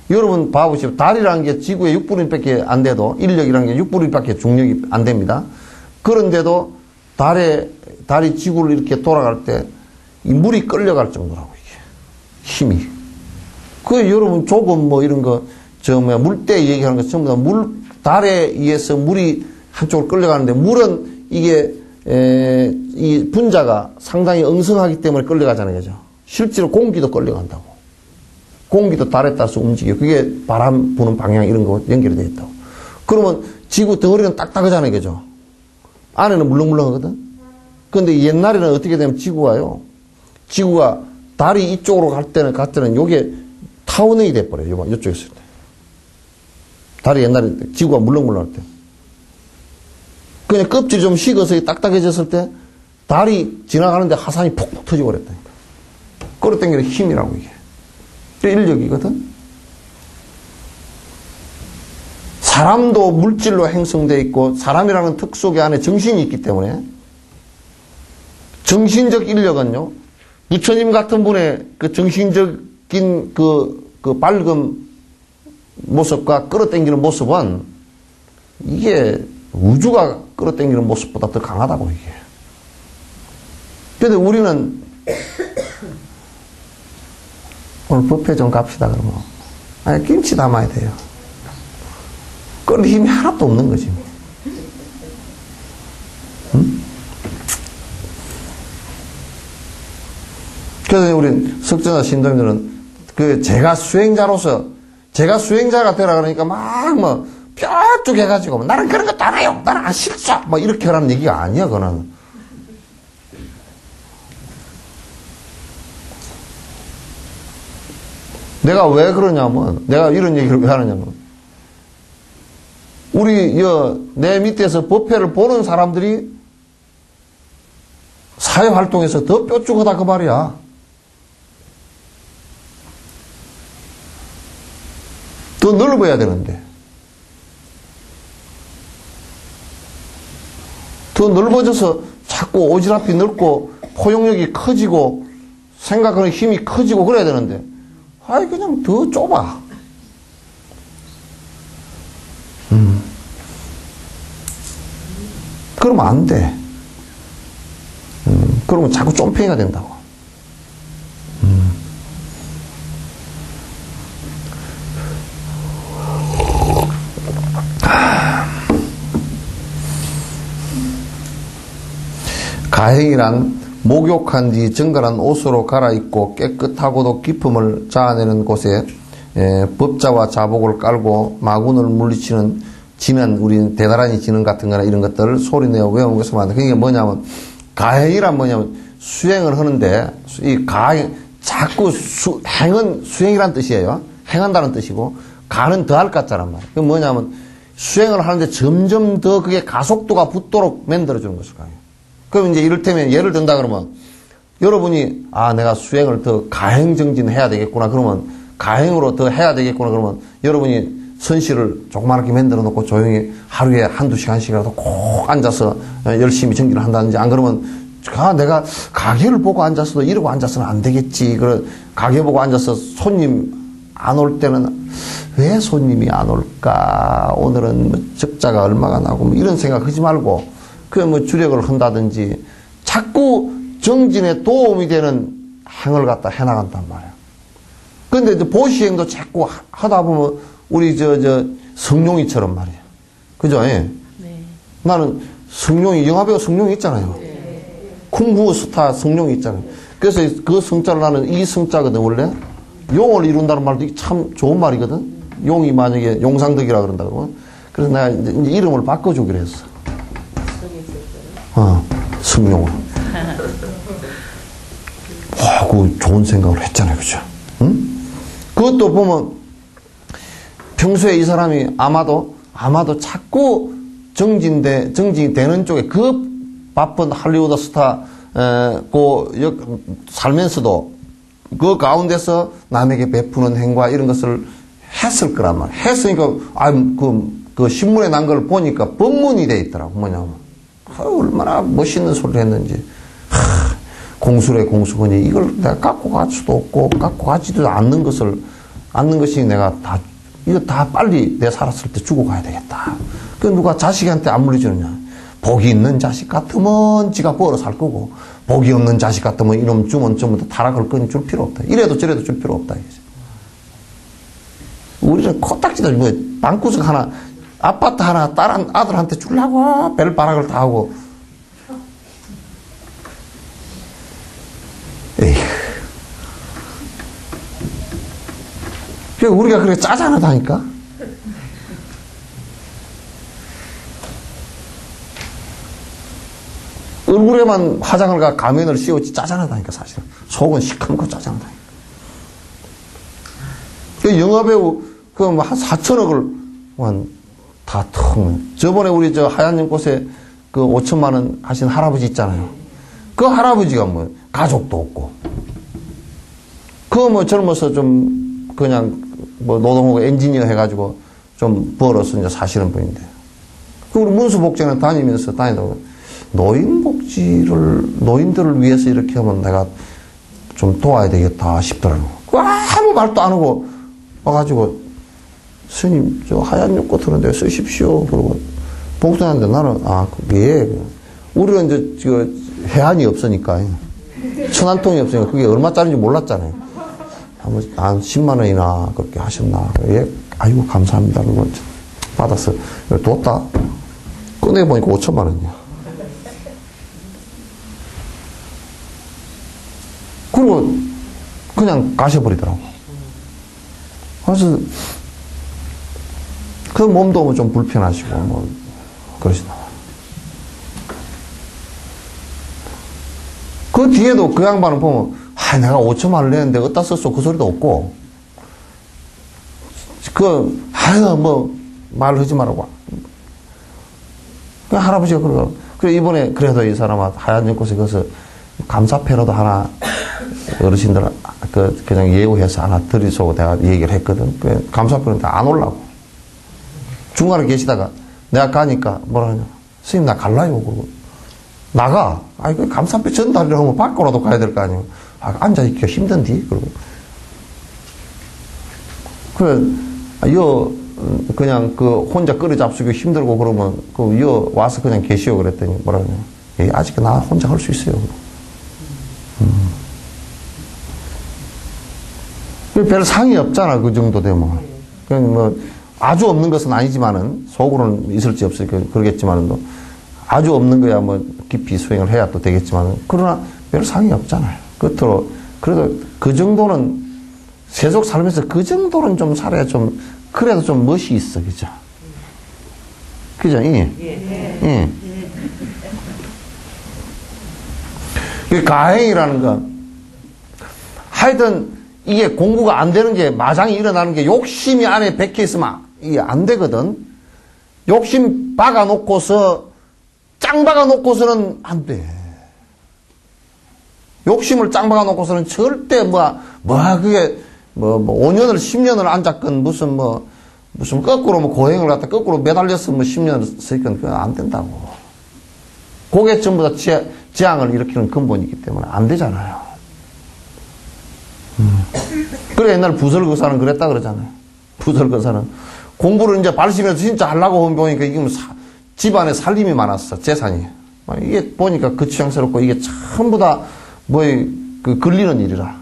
여러분 봐보시오. 달이라는 게 지구의 6분의 1밖에 안 돼도 인력이라는 게 6분의 1밖에 중력이 안 됩니다. 그런데도 달이 지구를 이렇게 돌아갈 때 이 물이 끌려갈 정도라고 이게 힘이. 그 여러분 조금 뭐 이런 거 물때 얘기하는 것 전부 다 달에 의해서 물이 한쪽으로 끌려가는데 물은 이게, 이 분자가 상당히 엉성하기 때문에 끌려가잖아요. 그죠? 실제로 공기도 끌려간다고. 공기도 달에 따라서 움직여요. 그게 바람 부는 방향 이런 거 연결이 되어 있다고. 그러면 지구 덩어리는 딱딱하잖아요. 그죠? 안에는 물렁물렁하거든? 근데 옛날에는 어떻게 되면 지구가 달이 이쪽으로 갈 때는 요게 타원형이 돼버려요. 이쪽에 있을 때. 달이 옛날에 지구가 물렁물렁할 때. 그냥 껍질이 좀 식어서 딱딱해졌을 때 달이 지나가는데 화산이 폭폭 터지고 그랬다니까. 끌어당기는 힘이라고 이게. 인력이거든. 사람도 물질로 형성되어 있고 사람이라는 특 속에 안에 정신이 있기 때문에 정신적 인력은요. 부처님 같은 분의 그 정신적인 그 밝은 모습과 끌어당기는 모습은 이게 우주가 끌어당기는 모습보다 더 강하다고 이게. 그런데 우리는 오늘 법회 좀 갑시다 그러면 아니 김치 담아야 돼요. 끌 힘이 하나도 없는 거지. 응? 그래서 우리 석전자 신도님들은 제가 수행자가 되라 그러니까 막 뭐 뾰쭉 해가지고 나는 그런 것도 안 해요. 나는 안 싫죠. 뭐 이렇게 하라는 얘기가 아니야. 그거는. 내가 왜 그러냐면 내가 이런 얘기를 왜 하느냐면 우리 내 밑에서 법회를 보는 사람들이 사회활동에서 더 뾰족하다 그 말이야. 더 넓어야 되는데. 더 넓어져서 자꾸 오지랖이 넓고 포용력이 커지고 생각하는 힘이 커지고 그래야 되는데 아이 그냥 더 좁아. 그러면 안 돼. 그러면 자꾸 쫌팽이가 된다고. 가행이란 목욕한 뒤 정갈한 옷으로 갈아입고 깨끗하고도 기품을 자아내는 곳에 법자와 자복을 깔고 마군을 물리치는 지면, 우리 대다란히 지는 같은 거나 이런 것들을 소리내어 외우는 것을 말한다. 그게 뭐냐면 가행이란 뭐냐면 수행을 하는데 이 가행 자꾸 행은 수행이란 뜻이에요. 행한다는 뜻이고 가는 더할 같자란 말이에요. 그게 뭐냐면 수행을 하는데 점점 더 그게 가속도가 붙도록 만들어주는 것을 가행. 그럼 이제 이를테면 예를 든다 그러면 여러분이 내가 수행을 더 가행정진해야 되겠구나 그러면 가행으로 더 해야 되겠구나 그러면 여러분이 선실을 조그맣게 만들어 놓고 조용히 하루에 한두 시간씩이라도 꼭 앉아서 열심히 정진을 한다든지 안 그러면 내가 가게를 보고 앉았어도 이러고 앉아서는 안 되겠지. 가게 보고 앉아서 손님 안 올 때는 왜 손님이 안 올까? 오늘은 뭐 적자가 얼마가 나고 뭐 이런 생각 하지 말고 뭐 주력을 한다든지 자꾸 정진에 도움이 되는 행을 갖다 해나간단 말이야. 근데 이제 보시행도 자꾸 하다 보면 우리 성룡이처럼 말이야. 그죠? 예? 네. 나는 성룡이, 영화배우 성룡이 있잖아요. 쿵푸 스타 성룡이 있잖아요. 그래서 그 성자를 나는 이 성자거든, 원래. 용을 이룬다는 말도 참 좋은 말이거든. 용이 만약에 용상덕이라 그런다 그러면. 그래서 내가 이제 이름을 바꿔주기로 했어. 성룡으로. 와, 그 좋은 생각을 했잖아요. 그죠? 응? 그것도 보면 평소에 이 사람이 아마도 자꾸 정진이 되는 쪽에 그 바쁜 할리우드 스타, 살면서도 그 가운데서 남에게 베푸는 행과 이런 것을 했을 거란 말이야. 했으니까, 그 신문에 난 걸 보니까 법문이 돼 있더라고. 뭐냐면. 얼마나 멋있는 소리를 했는지. 공수래 공수거니 이걸 내가 갖고 갈 수도 없고 갖고 가지도 않는 것이 내가 이거 다 빨리 내 살았을 때 주고 가야 되겠다. 그 누가 자식한테 안 물려주느냐. 복이 있는 자식 같으면 지가 벌어 살 거고 복이 없는 자식 같으면 이놈 주면 전부 다 타락할 거니 줄 필요 없다. 이래도 저래도 줄 필요 없다. 우리는 코딱지도 뭐 방구석 하나 아파트 하나 아들한테 주려고 벨바락을 다 하고 에휴. 우리가 그렇게 짜잔하다니까? 얼굴에만 화장을 가면을 씌웠지 짜잔하다니까, 사실은. 속은 시커멓고 짜잔하다니까. 영화배우, 한 4천억을, 다 텅. 저번에 우리 하얀 연꽃에 5천만원 하신 할아버지 있잖아요. 그 할아버지가 가족도 없고. 젊어서 좀, 그냥, 노동하고 엔지니어 해가지고 좀 벌어서 이제 사시는 분인데. 우리 문수복지는 다니다가 노인들을 위해서 이렇게 하면 내가 좀 도와야 되겠다 싶더라고. 아무 말도 안 하고 와가지고, 스님, 하얀 연꽃 하는데 쓰십시오. 그러고, 봉투하는데 나는, 그게, 우리는 이제, 해안이 없으니까, 천안통이 없으니까 그게 얼마짜리인지 몰랐잖아요. 한 10만 원이나 그렇게 하셨나. 예, 아이고, 감사합니다. 그러고 받아서 뒀다. 꺼내보니까 5천만 원이야. 그리고 그냥 가셔버리더라고. 그래서 그 몸도 좀 불편하시고, 그러시나. 그 뒤에도 그 양반을 보면, 내가 5천만 원을 냈는데 어디다 썼어? 그 소리도 없고. 말하지 말라고. 그 할아버지가 그러고, 이번에 그래도 이 사람아, 하얀 연꽃에 가서 감사패라도 하나, 어르신들, 그냥 예우해서 하나 드리소고 내가 얘기를 했거든. 감사패는 안 올라고. 중간에 계시다가 내가 가니까 뭐라 하냐. 스님, 나 갈라요. 그러고. 나가. 감사패 전달이라고 하면 밖으로도 가야 될 거 아니에요. 앉아있기가 힘든디? 그러고. 그냥 혼자 끌어 잡수기 힘들고 그러면, 와서 그냥 계시오. 그랬더니 뭐라 하냐. 아직 나 혼자 할 수 있어요. 별 상이 없잖아. 그 정도 되면. 그냥 아주 없는 것은 아니지만은, 속으로는 있을지 없을지 그러겠지만은, 아주 없는 거야 깊이 수행을 해야 또 되겠지만은, 그러나 별 상이 없잖아요. 끝으로, 그래도 그 정도는, 세속 살면서 그 정도는 좀 살아야 그래도 좀 멋이 있어. 그죠? 그죠? 예. 가행이라는 건, 하여튼, 이게 공부가 안 되는 게, 마장이 일어나는 게 욕심이 안에 박혀 있으면 이게 안 되거든. 욕심 박아놓고서, 짱 박아놓고서는 안 돼. 욕심을 짱 박아놓고서는 절대 그게 5년을 10년을 앉았건 무슨 거꾸로 고행을 갖다 거꾸로 매달려서 10년을 쓰건 그건 안 된다고. 그게 전부 다 재앙을 일으키는 근본이기 때문에 안 되잖아요. 그래, 옛날 부설거사는 그랬다 그러잖아요. 부설거사는. 공부를 이제 발심해서 진짜 하려고 보니까 이게 집안에 살림이 많았어, 재산이. 이게 보니까 거추장스럽고 이게 전부 다 걸리는 일이라.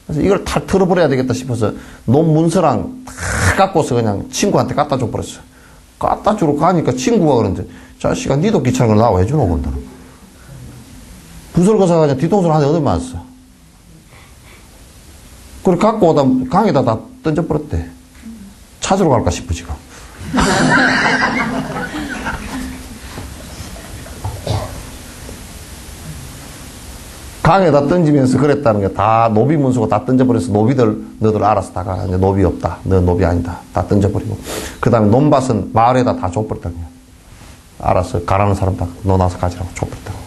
그래서 이걸 다 털어버려야 되겠다 싶어서 논문서랑 다 갖고서 그냥 친구한테 갖다 줘버렸어. 갖다 주러 가니까 친구가 그러는데, 자식아, 니도 귀찮은 걸 나와 해주노, 그런다. 부설거사가 그냥 뒤통수를 한 대 얻어 맞았어. 그걸 갖고 오다 강에다 다 던져버렸대. 찾으러 갈까 싶어, 지금. 강에다 던지면서 그랬다는 게 다 노비 문수고 다 던져버려서 너희들 알아서 다 가. 이제 노비 없다. 너 노비 아니다. 다 던져버리고. 그 다음에 논밭은 마을에다 다 줘버렸다는 거야. 알아서 가라는 사람 다 논아서 가지라고 줘버렸다고.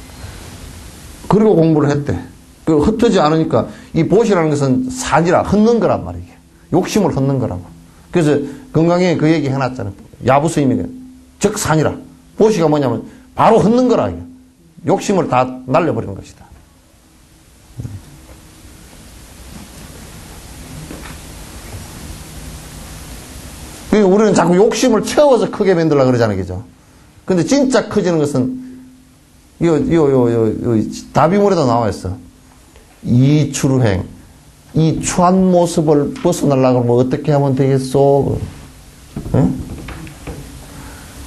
그리고 공부를 했대. 그 흩어지 않으니까 이 보시라는 것은 산이라 흩는 거란 말이에요. 욕심을 흩는 거라고. 그래서 건강에 그 얘기 해놨잖아요. 야부스님이 적산이라. 보시가 뭐냐면 바로 흩는 거라. 욕심을 다 날려버리는 것이다. 우리는 자꾸 욕심을 채워서 크게 만들려고 그러잖아요. 그죠? 근데 진짜 커지는 것은 다비물에도 나와 있어. 이 추루행, 이 추한 모습을 벗어나려고 하면 어떻게 하면 되겠소? 응?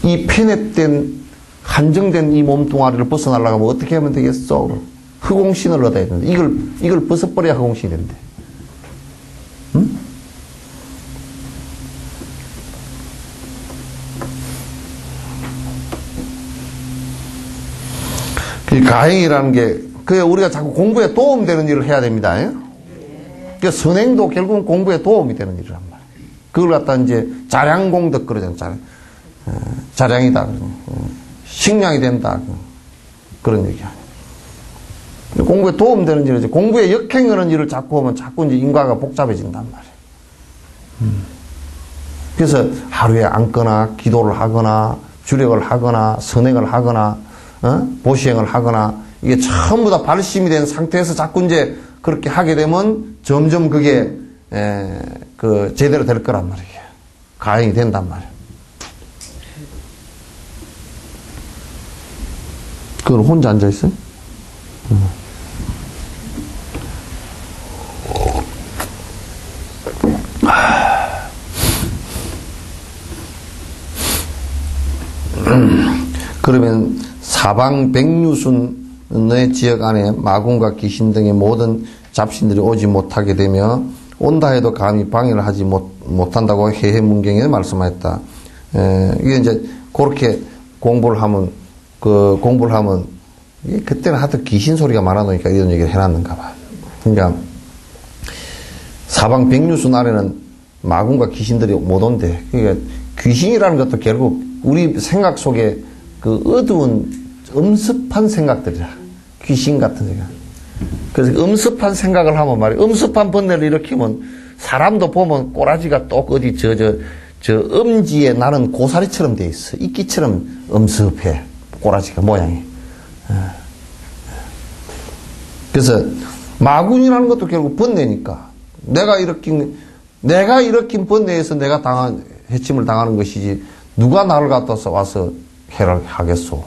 이 편협된, 한정된 이 몸뚱아리를 벗어나려고 하면 어떻게 하면 되겠소? 흑공신을 얻어야 되는데, 이걸 벗어버려야 흑공신이 된대. 응? 이 가행이라는 게, 우리가 자꾸 공부에 도움되는 일을 해야 됩니다. 그 선행도 결국은 공부에 도움이 되는 일이란 말이에요. 그걸 갖다 이제 자량공덕 그러잖아요. 자량이다. 식량이 된다. 그런 얘기야. 공부에 도움되는 일이지. 공부에 역행하는 일을 자꾸 하면 자꾸 이제 인과가 복잡해진단 말이에요. 그래서 하루에 앉거나, 기도를 하거나, 주력을 하거나, 선행을 하거나, 보시행을 하거나, 이게 전부 다 발심이 된 상태에서 자꾸 이제 그렇게 하게 되면 점점 그게, 제대로 될 거란 말이에요. 가행이 된단 말이에요. 그건 혼자 앉아있어요? 그러면 사방 백류순의 지역 안에 마군과 귀신 등의 모든 잡신들이 오지 못하게 되며 온다 해도 감히 방해를 하지 못한다고 해해문경에 말씀하였다. 이게 이제 그렇게 공부를 하면 그때는 하여튼 귀신 소리가 많아놓으니까 이런 얘기를 해놨는가 봐. 그러니까 사방 백류순 아래는 마군과 귀신들이 못 온대. 그러니까 귀신이라는 것도 결국 우리 생각 속에 그 어두운 엄습한 생각들이라. 귀신 같은 생각. 그래서 엄습한 생각을 하면 말이야. 엄습한 번뇌를 일으키면 사람도 보면 꼬라지가 똑 어디 저 엄지에 나는 고사리처럼 돼 있어. 이끼처럼 엄습해. 꼬라지가 모양이. 그래서 마군이라는 것도 결국 번뇌니까. 내가 일으킨 번뇌에서 내가 해침을 당하는 것이지 누가 나를 갖다서 와서 해를 하겠소.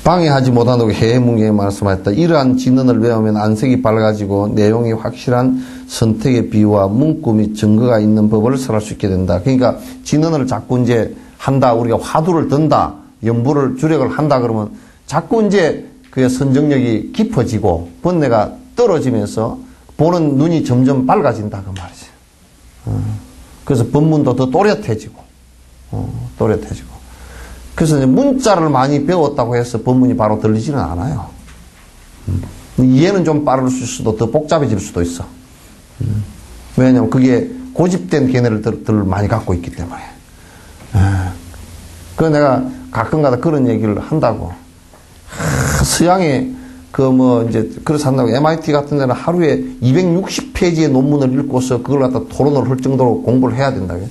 방해하지 못한다고 해해문경에 말씀하였다. 이러한 진언을 외우면 안색이 밝아지고 내용이 확실한 선택의 비유와 문구 및 증거가 있는 법을 설할 수 있게 된다. 그러니까 진언을 자꾸 이제 한다. 우리가 화두를 든다. 연부를 주력을 한다 그러면 자꾸 이제 그의 선정력이 깊어지고 번뇌가 떨어지면서 보는 눈이 점점 밝아진다 그 말이지. 그래서 법문도 더 또렷해지고. 그래서 이제 문자를 많이 배웠다고 해서 법문이 바로 들리지는 않아요. 이해는 좀 빠를 수도 더 복잡해질 수도 있어. 왜냐하면 그게 고집된 견해를 많이 갖고 있기 때문에. 그래서 내가 가끔가다 그런 얘기를 한다고. 서양에 이제 그래서 한다고 MIT 같은 데는 하루에 260페이지의 논문을 읽고서 그걸 갖다 토론을 할 정도로 공부를 해야 된다고.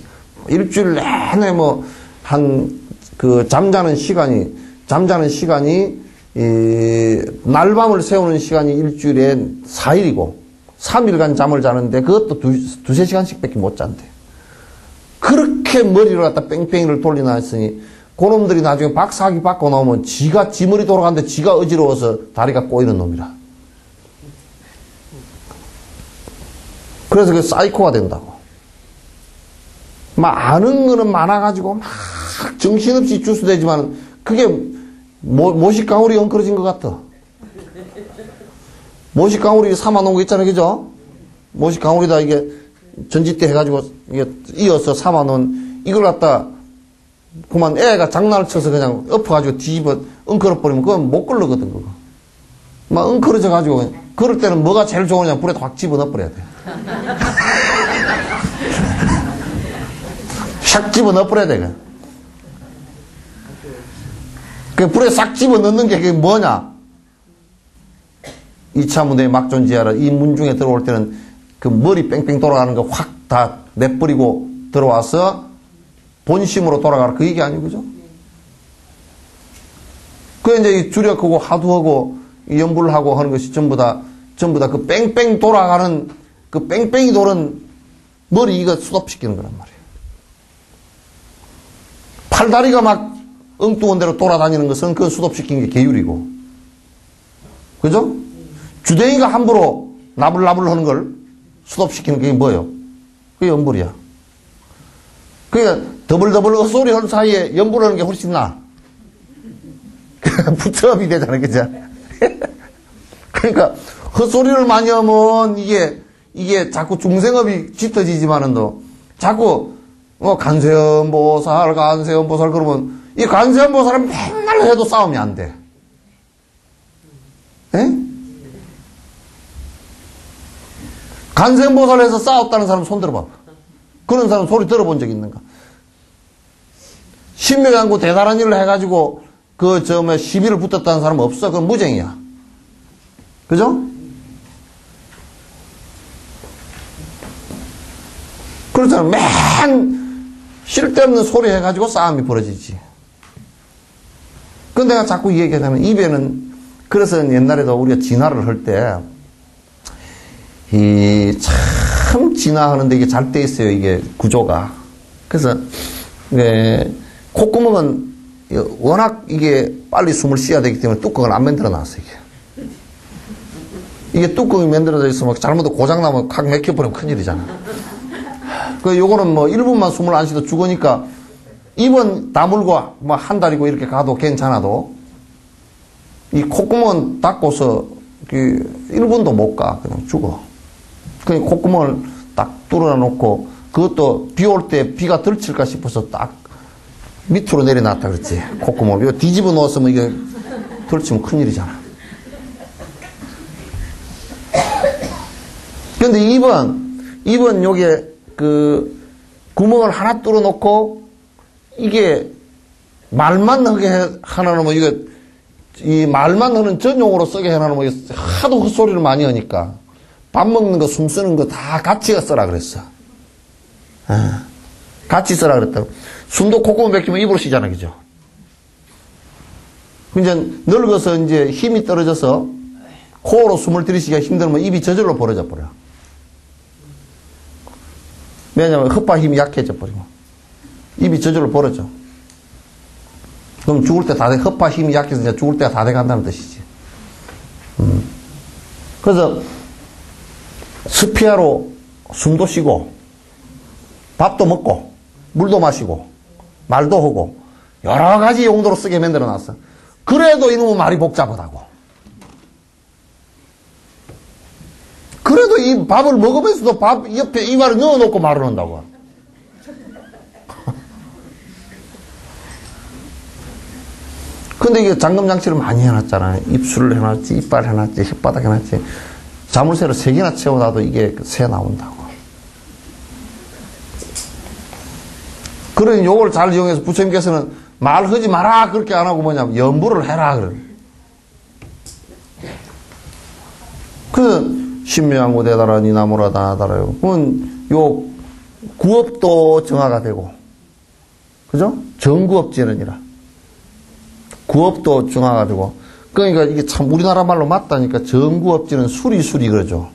일주일 내내 잠자는 시간이, 날밤을 새우는 시간이 일주일에 4일이고, 3일간 잠을 자는데 그것도 두세 시간씩 밖에 못 잔대. 그렇게 머리를 갖다 뺑뺑이를 돌리나 했으니, 그놈들이 나중에 박사학위 받고 나오면 지 머리 돌아가는데 지가 어지러워서 다리가 꼬이는 놈이라. 그래서 그 사이코가 된다고. 막 아는 거는 많아가지고 막 정신없이 주스대지만 그게 모식강우리 엉클어진 것 같아. 모식강우리 삼아놓은 거 있잖아요, 그죠? 모식강우리다 이게 전지대 해가지고 이게 이어서 삼아놓은 이걸 갖다 그만 애가 장난을 쳐서 그냥 엎어가지고 뒤집어 엉클어버리면 그건 못 걸르거든, 그거. 막 엉클어져가지고 그럴 때는 뭐가 제일 좋으냐 불에 확 집어넣어버려야 돼. 샥 집어넣어버려야 돼. 그 불에 싹 집어넣는 게 그게 뭐냐? 2차 문제의 막존지하라. 이 문중에 들어올 때는 그 머리 뺑뺑 돌아가는 거 확 다 내버리고 들어와서 본심으로 돌아가라. 그 얘기 아니고, 그죠? 그 이제 주력하고 하두하고 연불을 하고 하는 것이 전부 다 그 뺑뺑 돌아가는 그 뺑뺑이 도는 머리 이거 수납시키는 거란 말이에요. 팔다리가 막 엉뚱한 대로 돌아다니는 것은 그건 수납시키는 게 계율이고. 그죠? 주댕이가 함부로 나불나불 하는 걸 수납시키는 게 뭐예요? 그게 연불이야. 그러니까 더블더블 헛소리 하는 사이에 연불하는 게 훨씬 나아. 부처업이 되잖아요. 그죠? 그러니까 헛소리를 많이 하면 이게 자꾸 중생업이 짙어지지만은도 자꾸 간세음보살 그러면 이 간세음보살은 맨날 해도 싸움이 안 돼. 에? 간세음보살에서 싸웠다는 사람 손 들어봐. 그런 사람 소리 들어본 적 있는가? 신묘양구 대단한 일을 해가지고 시비를 붙었다는 사람은 없어. 그건 무쟁이야. 그죠? 그렇잖아. 맨 쓸데없는 소리 해가지고 싸움이 벌어지지. 근데 내가 자꾸 얘기하자면 입에는 그래서 옛날에도 우리가 진화를 할 때 참 진화하는데 이게 잘 돼 있어요. 이게 구조가. 그래서 콧구멍은 워낙 이게 빨리 숨을 쉬어야 되기 때문에 뚜껑을 안 만들어 놨어요. 이게 뚜껑이 만들어져 있으면 잘못해서 고장나면 확 맥혀버리면 큰일이잖아. 요거는 1분만 숨을 안 쉬도 죽으니까 입은 다물고 한 달이고 이렇게 가도 괜찮아도 이 콧구멍 닫고서 1분도 못 가. 그냥 죽어. 그냥 콧구멍을 딱 뚫어 놓고 그것도 비 올 때 비가 덜칠까 싶어서 딱 밑으로 내려놨다 그랬지. 콧구멍을. 이거 뒤집어 놓았으면 이게 덜치면 큰일이잖아. 근데 입은 요게 구멍을 하나 뚫어 놓고 이게 말만 하게 하나는 이 말만 하는 전용으로 쓰게 해놔놓으면 하도 헛소리를 많이 하니까 밥 먹는 거, 숨 쓰는 거 다 같이 써라 그랬어. 같이 써라 그랬다고. 숨도 콧구멍 막히면 입으로 쉬잖아, 그죠? 이제 늙어서 이제 힘이 떨어져서 코로 숨을 들이쉬기가 힘들면 입이 저절로 벌어져 버려. 왜냐면 흡파 힘이 약해져 버리고. 입이 저절로 벌어져. 그럼 죽을 때 다 돼. 흡파 힘이 약해서 이제 죽을 때가 다 돼 간다는 뜻이지. 그래서 스피아로 숨도 쉬고, 밥도 먹고, 물도 마시고, 말도 하고, 여러 가지 용도로 쓰게 만들어 놨어. 그래도 이놈은 말이 복잡하다고. 그래도 이 밥을 먹으면서도 밥 옆에 이마를 넣어놓고 말을 한다고. 근데 이게 잠금장치를 많이 해놨잖아요. 입술을 해놨지, 이빨 해놨지, 혓바닥 해놨지. 자물쇠를 3개나 채워놔도 이게 새 나온다고. 그러니 요걸 잘 이용해서 부처님께서는 말하지 마라 그렇게 안 하고 뭐냐면 연부를 해라 그래. 그래서 신묘양구 대다라니 나무라 다다라요. 그건 요 구업도 정화가 되고 그죠? 정구업지는이라. 구업도 중화가지고. 그러니까 이게 참 우리나라 말로 맞다니까 정구업지는 수리 그러죠.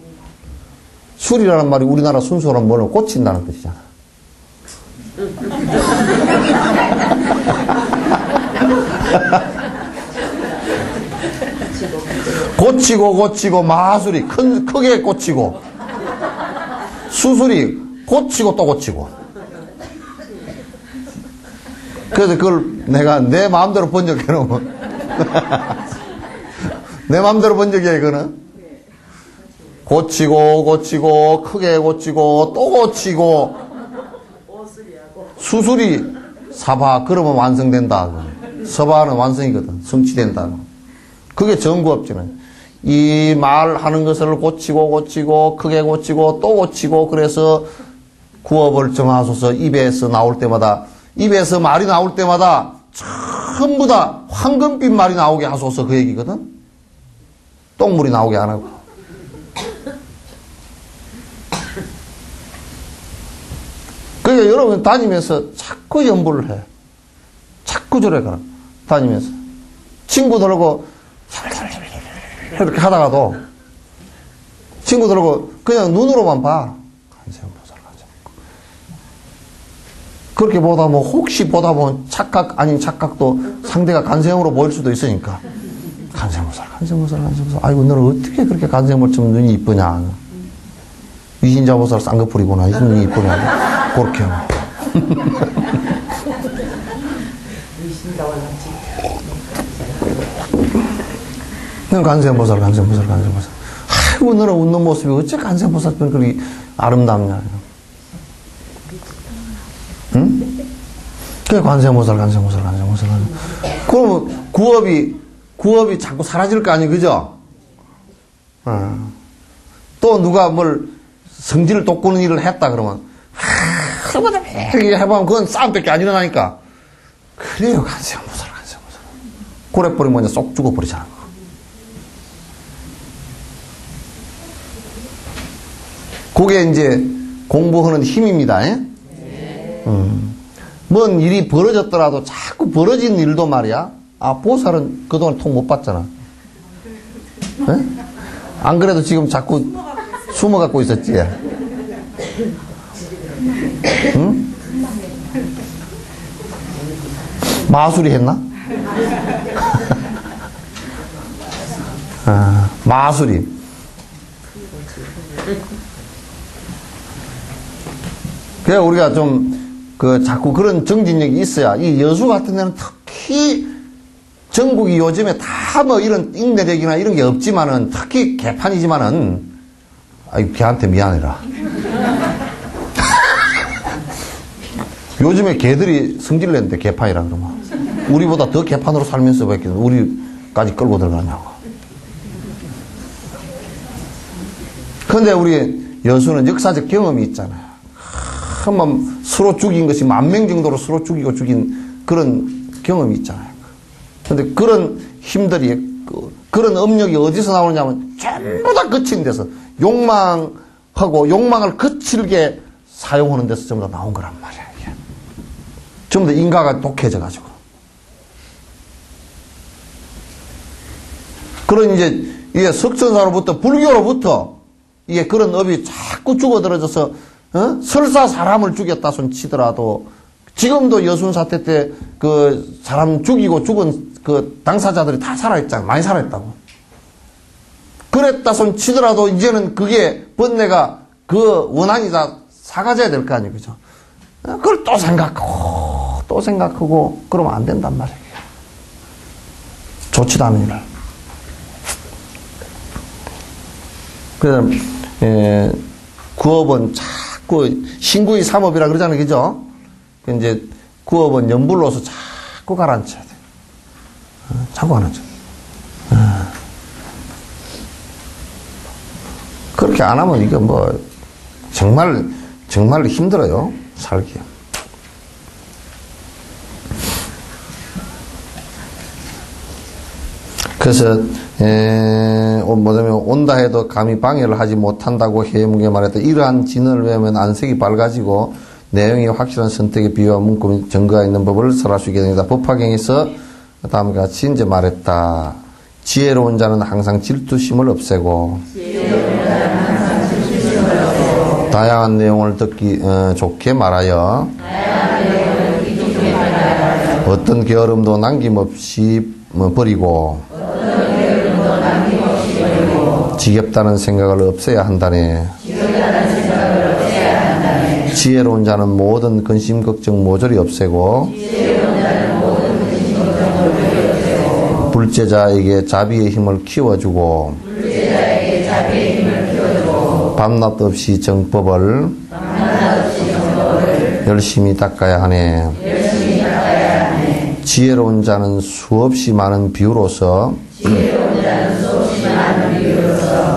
수리라는 말이 우리나라 순수로 뭐를 고친다는 뜻이잖아. 고치고 마수리 크게 고치고 수수리 고치고 또 고치고. 그래서 그걸 내가 내 마음대로 번역해 놓으면 내 마음대로 번역해. 그거는 고치고 크게 고치고 또 고치고 수수리 사바 그러면 완성된다. 서바는 완성이거든. 성취된다. 그게 정구업지는 이 말하는 것을 고치고 크게 고치고 또 고치고. 그래서 구업을 정하소서. 입에서 나올 때마다, 입에서 말이 나올 때마다 전부 다 황금빛 말이 나오게 하소서. 그 얘기거든. 똥물이 나오게 안 하고. 그러니까 여러분 다니면서 자꾸 연부를 해. 자꾸 저래 가. 다니면서. 친구들하고 이렇게 하다가도 친구들하고 그냥 눈으로만 봐. 간세음보살. 그렇게 보다 뭐 혹시 보다 보면 착각 아닌 착각도 상대가 간세음으로 보일 수도 있으니까. 간세음보살. 아이고 너는 어떻게 그렇게 간세음보살처럼 눈이 이쁘냐. 위신자보살 쌍꺼풀이구나. 이 눈이 이쁘냐. 그렇게 하고. 간세음보살. 아이고 너는 웃는 모습이 어째 간세음보살처럼 그렇게 아름답냐. 응? 그게 간세음보살. 그러면 구업이 자꾸 사라질 거 아니에요, 그죠? 또 누가 뭘 성질을 돋구는 일을 했다 그러면 이렇게 해보면 그건 싸움밖에 안 일어나니까. 그래요, 간세음보살. 고래버리면 그냥 쏙 죽어버리잖아. 그게 이제 공부하는 힘입니다. 뭔 일이 벌어졌더라도 자꾸 벌어진 일도 말이야. 보살은 그동안 통 못 봤잖아. 에? 안 그래도 지금 자꾸 숨어갖고 있었지. 응? 마술이 했나? 마술이. 그래 우리가 좀 자꾸 그런 정진력이 있어야. 이 여수 같은 데는 특히 전국이 요즘에 다 뭐 이런 인내력이나 이런 게 없지만은 특히 개판이지만은 걔한테 미안해라. 요즘에 개들이 성질 냈는데 개판이라 그러면 우리보다 더 개판으로 살면서 왜 우리까지 끌고 들어가냐고. 그런데 우리 여수는 역사적 경험이 있잖아요. 한번 서로 죽인 것이 10,000명 정도로 서로 죽인 그런 경험이 있잖아요. 그런데 그런 힘들이, 그런 업력이 어디서 나오느냐면 전부 다 거친 데서 욕망을 거칠게 사용하는 데서 전부 다 나온 거란 말이야. 이게. 전부 다 인가가 독해져가지고. 그런 이게 석천사로부터 불교로부터 이게 그런 업이 자꾸 죽어들어져서 설사 사람을 죽였다 손 치더라도 지금도 여순 사태 때 그 사람 죽이고 죽은 그 당사자들이 다 살아있잖아. 많이 살아있다고. 그랬다 손 치더라도 이제는 그게 번뇌가 그 원한이 다 사가져야 될 거 아니에요. 그죠? 그걸 또 생각하고 그러면 안 된단 말이에요. 좋지도 않은 일을. 그래서 구업은 자꾸 신구의 삼업이라 그러잖아요. 그죠? 이제 구업은 연불로서 자꾸 가라앉혀야 돼. 자꾸 가라앉혀. 그렇게 안 하면 이게 뭐 정말 힘들어요. 살기. 그래서 뭐냐면 온다 해도 감히 방해를 하지 못한다고 해무게 말했다. 이러한 진언을 외우면 안색이 밝아지고 내용이 확실한 선택의 비유와 문구 증거가 있는 법을 설할 수 있게 됩니다. 법화경에서 다음과 같이 이제 말했다. 지혜로운 자는 항상 질투심을 없애고 다양한 내용을 듣기 좋게 말하여 어떤 게으름도 남김없이 버리고 지겹다는 생각을 없애야 한다네. 지혜로운 자는 모든 근심 걱정 모조리 없애고 불제자에게 자비의 힘을 키워주고 밤낮 없이 정법을 열심히 닦아야 하네. 지혜로운 자는 수없이 많은 비유로서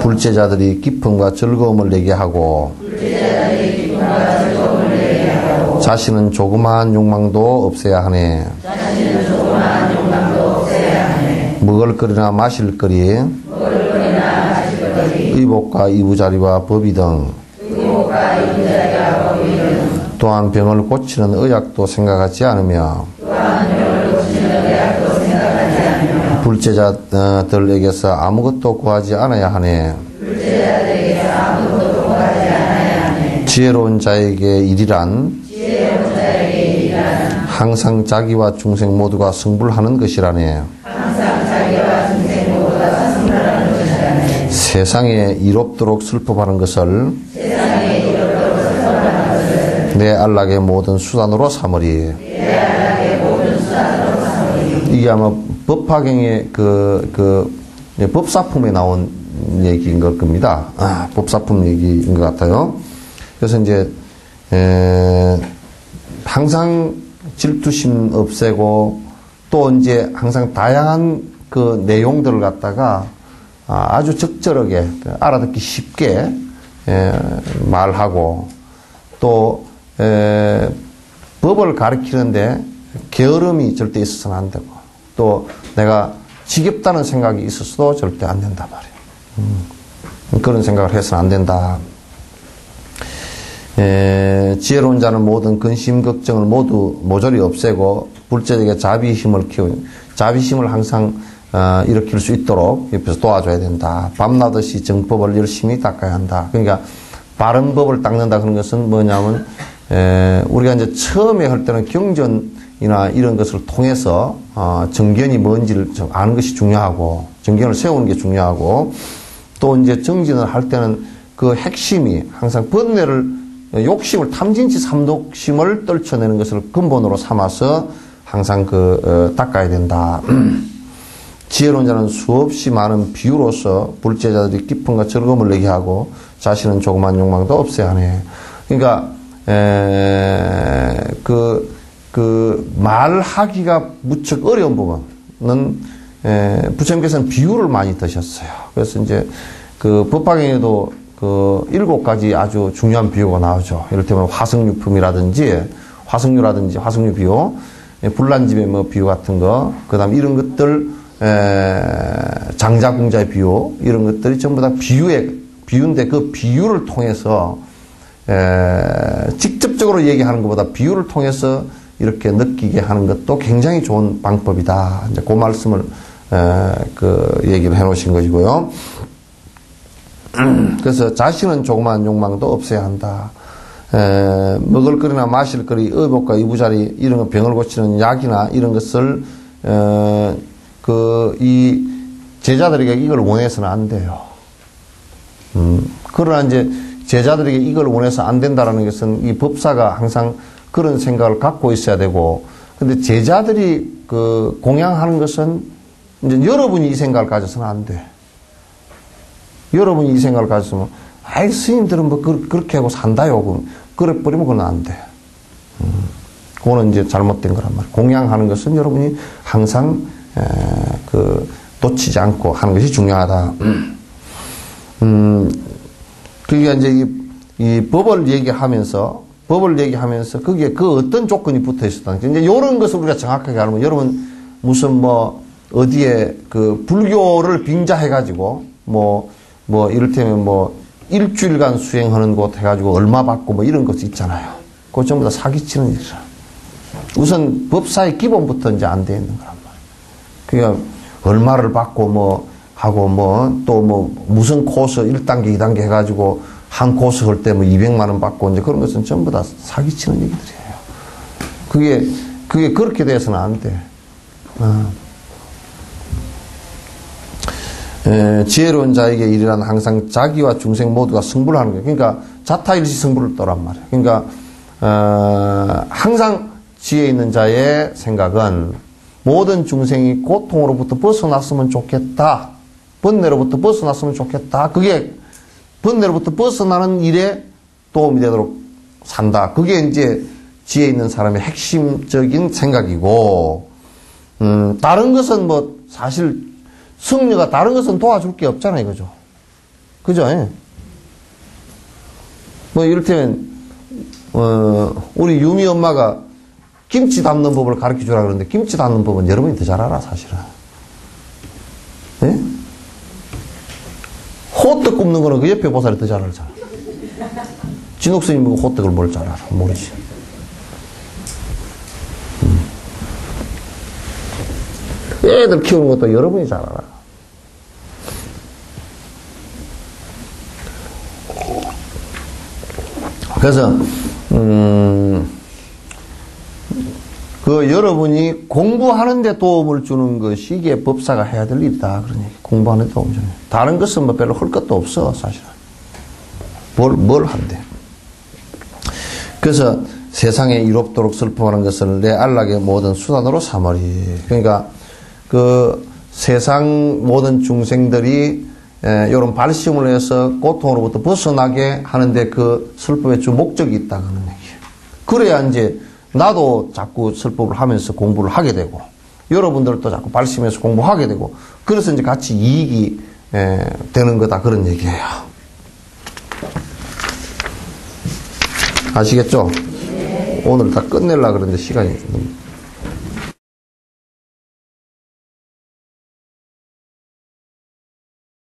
불제자들이 기쁨과 즐거움을 내게 하고 자신은 조그마한 욕망도 없애야 하네. 먹을거리나 마실거리, 의복과 이부자리와 법의 등 또한 병을 고치는 의약도 생각하지 않으며 불제자들에게서 아무것도 구하지 않아야 하네. 지혜로운 자에게 일이란 항상 자기와 중생 모두가 승불하는 것이라네. 세상에 이롭도록 슬퍼하는 것을 내 안락의 모든 수단으로 삼으리. 이게 아마 법화경의 법사품에 나온 얘기인 걸 겁니다. 법사품 얘기인 것 같아요. 그래서 이제 항상 질투심 없애고 또 이제 항상 다양한 그 내용들을 갖다가 아주 적절하게 알아듣기 쉽게 말하고 또 법을 가르치는데 게으름이 절대 있어서는 안 되고 또 내가 지겹다는 생각이 있어서도 절대 안 된단 말이에요. 그런 생각을 해서는 안 된다. 지혜로운 자는 모든 근심 걱정을 모조리 없애고 불제에게 자비심을 키우는 자비심을 항상 일으킬 수 있도록 옆에서 도와줘야 된다. 밤낮없이 정법을 열심히 닦아야 한다. 그러니까 바른 법을 닦는다 그런 것은 뭐냐면 우리가 이제 처음에 할 때는 경전이나 이런 것을 통해서 정견이 뭔지를 아는 것이 중요하고 정견을 세우는 게 중요하고 또 이제 정진을 할 때는 그 핵심이 항상 번뇌를 욕심을 탐진치 삼독심을 떨쳐내는 것을 근본으로 삼아서 항상 닦아야 된다. 지혜로운 자는 수없이 많은 비유로서 불제자들이 기쁨과 즐거움을 내게 하고 자신은 조그만 욕망도 없애야 하네. 그러니까 말하기가 무척 어려운 부분은 부처님께서는 비유를 많이 드셨어요. 그래서 이제 법화경에도 7가지 아주 중요한 비유가 나오죠. 이를테면 화석유품이라든지 화석유 비유, 불난집의 비유 같은 거, 그 다음 이런 것들, 장자궁자의 비유, 이런 것들이 전부 다 비유인데 그 비유를 통해서, 직접적으로 얘기하는 것보다 비유를 통해서 이렇게 느끼게 하는 것도 굉장히 좋은 방법이다. 이제 그 말씀을, 얘기를 해 놓으신 것이고요. 그래서 자신은 조그마한 욕망도 없애야 한다. 먹을거리나 마실거리, 의복과 이부자리, 이런 거 병을 고치는 약이나 이런 것을, 이 제자들에게 이걸 원해서는 안 돼요. 그러나 이제 제자들에게 이걸 원해서 안 된다라는 것은 이 법사가 항상 그런 생각을 갖고 있어야 되고, 근데 제자들이 공양하는 것은 이제 여러분이 이 생각을 가져서는 안 돼. 여러분이 이 생각을 가졌으면, 아이, 스님들은 뭐, 그렇게 하고 산다요. 그래 버리면 그건 안 돼. 그거는 이제 잘못된 거란 말이에요. 공양하는 것은 여러분이 항상, 놓치지 않고 하는 것이 중요하다. 그러니까 이제 이 법을 얘기하면서, 거기에 어떤 조건이 붙어 있었다. 이제 이런 것을 우리가 정확하게 알면, 여러분, 무슨 어디에 불교를 빙자해가지고, 이를테면 일주일간 수행하는 곳 해가지고 얼마 받고 이런 것 있잖아요. 그거 전부 다 사기치는 일이라. 우선 법사의 기본부터 이제 안 돼 있는 거란 말이야. 그러니까 얼마를 받고 뭐 하고 뭐 또 뭐 무슨 코스 1단계, 2단계 해가지고 한 코스 할 때 뭐 200만 원 받고 이제 그런 것은 전부 다 사기치는 얘기들이에요. 그게 그렇게 돼서는 안 돼. 지혜로운 자에게 이르란 항상 자기와 중생 모두가 승부를 하는 거예요. 그러니까 자타일시 승부를 떠란 말이에요. 그러니까 항상 지혜 있는 자의 생각은 모든 중생이 고통으로부터 벗어났으면 좋겠다. 번뇌로부터 벗어났으면 좋겠다. 그게 번뇌로부터 벗어나는 일에 도움이 되도록 산다. 그게 이제 지혜 있는 사람의 핵심적인 생각이고, 다른 것은 뭐 사실 승려가 다른 것은 도와줄 게 없잖아요, 그죠? 그죠? 예? 뭐 이를테면 우리 유미 엄마가 김치 담는 법을 가르쳐 주라 그러는데 김치 담는 법은 여러분이 더 잘 알아, 사실은. 예? 호떡 굽는 거는 그 옆에 보살이 더 잘 알잖아. 진옥 스님은 호떡을 뭘 잘 알아? 모르지. 애들 키우는 것도 여러분이 잘 알아. 그래서 그 여러분이 공부하는데 도움을 주는 것이 이게 법사가 해야 될 일이다 그런 얘기. 공부하는데 도움 주는. 다른 것은 뭐 별로 할 것도 없어 사실은. 뭘 한대. 그래서 세상에 이롭도록 슬퍼하는 것을 내 안락의 모든 수단으로 삼으리. 그러니까 그 세상 모든 중생들이 이런 발심을 해서 고통으로부터 벗어나게 하는데 그 슬픔의 주 목적이 있다 그런 얘기예요. 그래야 이제 나도 자꾸 슬픔을 하면서 공부를 하게 되고 여러분들도 자꾸 발심해서 공부하게 되고 그래서 이제 같이 이익이 되는 거다 그런 얘기예요. 아시겠죠? 오늘 다 끝내려고 그러는데 시간이 너무